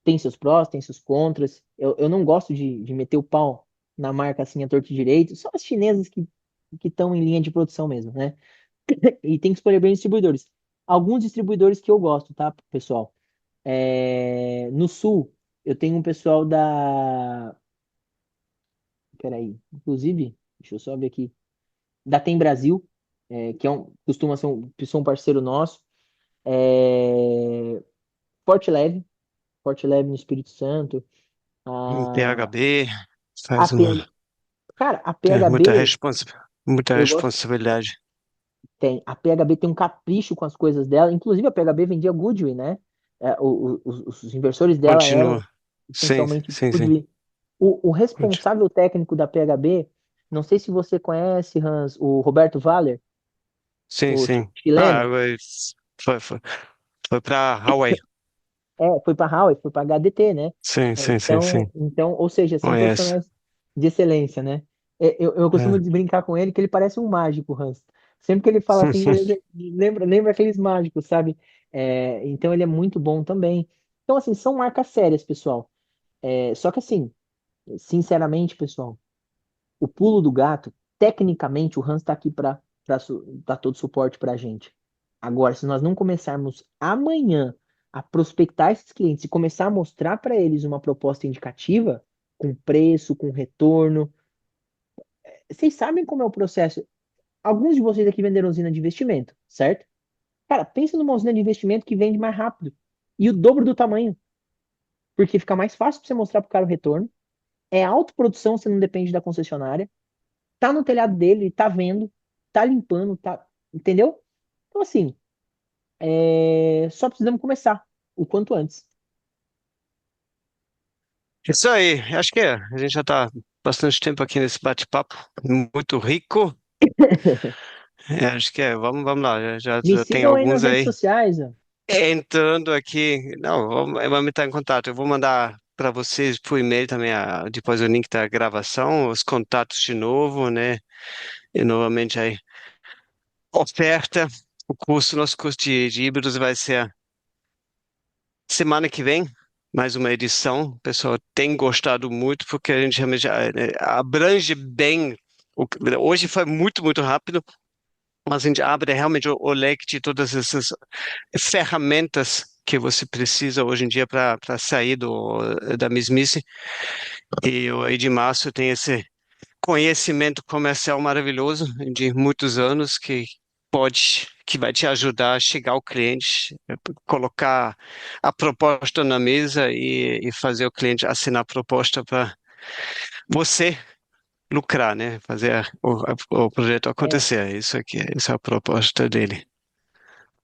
Tem seus prós, tem seus contras. Eu não gosto de meter o pau na marca assim a torto e direito. Só as chinesas que estão em linha de produção mesmo, né? E tem que escolher bem os distribuidores. Alguns distribuidores que eu gosto, tá, pessoal? No sul, eu tenho um pessoal da. Peraí. Inclusive, deixa eu só ver aqui. Da Tem Brasil, que costuma ser um parceiro nosso. É, Forte Leve, Forte Leve no Espírito Santo. A, PHB a faz uma. PH, cara, a Tem muita PHB, muita eu gosto. responsabilidade. A PHB tem um capricho com as coisas dela. Inclusive, a PHB vendia Goodwin, né? Os inversores dela eram Continua. Sim, essencialmente sim, sim. Goodwin. O responsável técnico da PHB, não sei se você conhece, Hans, o Roberto Valer, Sim, o sim. chileno. Foi, foi, foi para Hawaii. Foi para Huawei, foi para HDT, né? Sim, sim, sim, Então, sim. ou seja, são Conheço. profissionais de excelência, né? Eu costumo É. brincar com ele que ele parece um mágico, Hans. Sempre que ele fala assim, lembra aqueles mágicos, sabe? Então ele é muito bom também. Então, assim, são marcas sérias, pessoal. Só que assim, sinceramente, pessoal, o pulo do gato, tecnicamente, o Hans está aqui para dar todo o suporte para a gente. Agora, se nós não começarmos amanhã a prospectar esses clientes e começar a mostrar para eles uma proposta indicativa, com preço, com retorno, vocês sabem como é o processo. Alguns de vocês aqui venderam usina de investimento, certo? Cara, pensa numa usina de investimento que vende mais rápido e o dobro do tamanho, porque fica mais fácil para você mostrar para o cara o retorno. É autoprodução, você não depende da concessionária. Tá no telhado dele, tá vendo, tá limpando, tá, entendeu? Então, assim, só precisamos começar o quanto antes. Isso aí, acho que a gente já está bastante tempo aqui nesse bate-papo, muito rico. Acho que vamos lá, Me já tem sigam aí nas alguns redes aí sociais, ó. entrando aqui. Não, vamos entrar em contato. Eu vou mandar para vocês por e-mail também, depois o link da gravação, os contatos de novo, né? E novamente aí, oferta, nosso curso de híbridos vai ser semana que vem, mais uma edição. O pessoal tem gostado muito, porque a gente realmente abrange bem. Hoje foi muito rápido, mas a gente abre realmente o leque de todas essas ferramentas que você precisa hoje em dia para sair da mesmice. E o Edmárcio tem esse conhecimento comercial maravilhoso de muitos anos que vai te ajudar a chegar ao cliente, colocar a proposta na mesa e fazer o cliente assinar a proposta para você lucrar, né? Fazer o projeto É, acontecer. Isso aqui, essa é a proposta dele.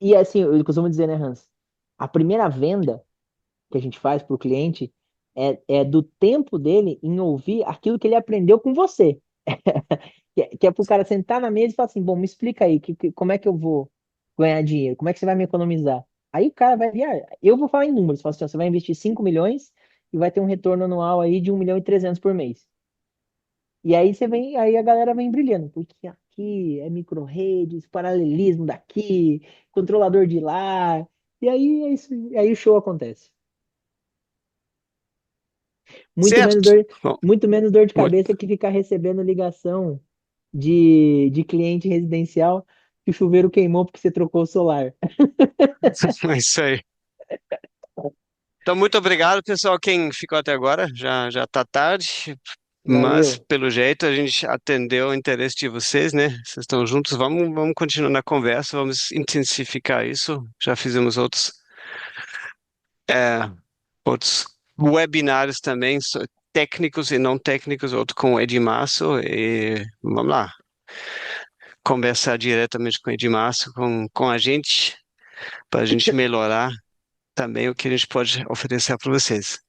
e assim, eu costumo dizer, né, Hans? A primeira venda que a gente faz para o cliente é do tempo dele em ouvir aquilo que ele aprendeu com você. Que é para o cara sentar na mesa e falar assim: bom, me explica aí, como é que eu vou ganhar dinheiro? Como é que você vai me economizar? Aí o cara vai vir, eu vou falar em números, falo assim, ó, você vai investir 5 milhões e vai ter um retorno anual aí de 1.300.000 por mês. E aí você vem, aí a galera vem brilhando, porque aqui é micro-redes, paralelismo daqui, controlador de lá, e aí é isso, aí o show acontece. Muito menos Certo? dor, Bom, muito menos dor de muito- cabeça que ficar recebendo ligação de cliente residencial que o chuveiro queimou porque você trocou o solar. é isso aí. Então, muito obrigado, pessoal, quem ficou até agora. Já está tarde, mas Valeu. pelo jeito a gente atendeu o interesse de vocês, né? Vocês estão juntos, vamos continuar na conversa, vamos intensificar isso. Já fizemos é, outros webinários também, técnicos e não técnicos, outro com o Edmárcio, e vamos lá, conversar diretamente com o Edmárcio, com a gente, para a gente melhorar também o que a gente pode oferecer para vocês.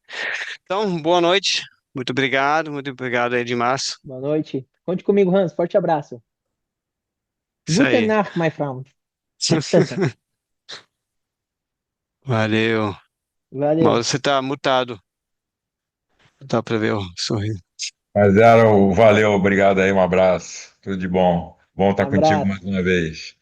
Então, boa noite. Muito obrigado, Edmárcio. Boa noite. Conte comigo, Hans. Forte abraço. Isso Gute aí. Nacht, my friend. Valeu. Valeu. Mas você tá mutado. Dá para ver o sorriso. Mas era o valeu, obrigado aí, um abraço. Tudo de bom. Bom estar contigo mais Abraço. uma vez.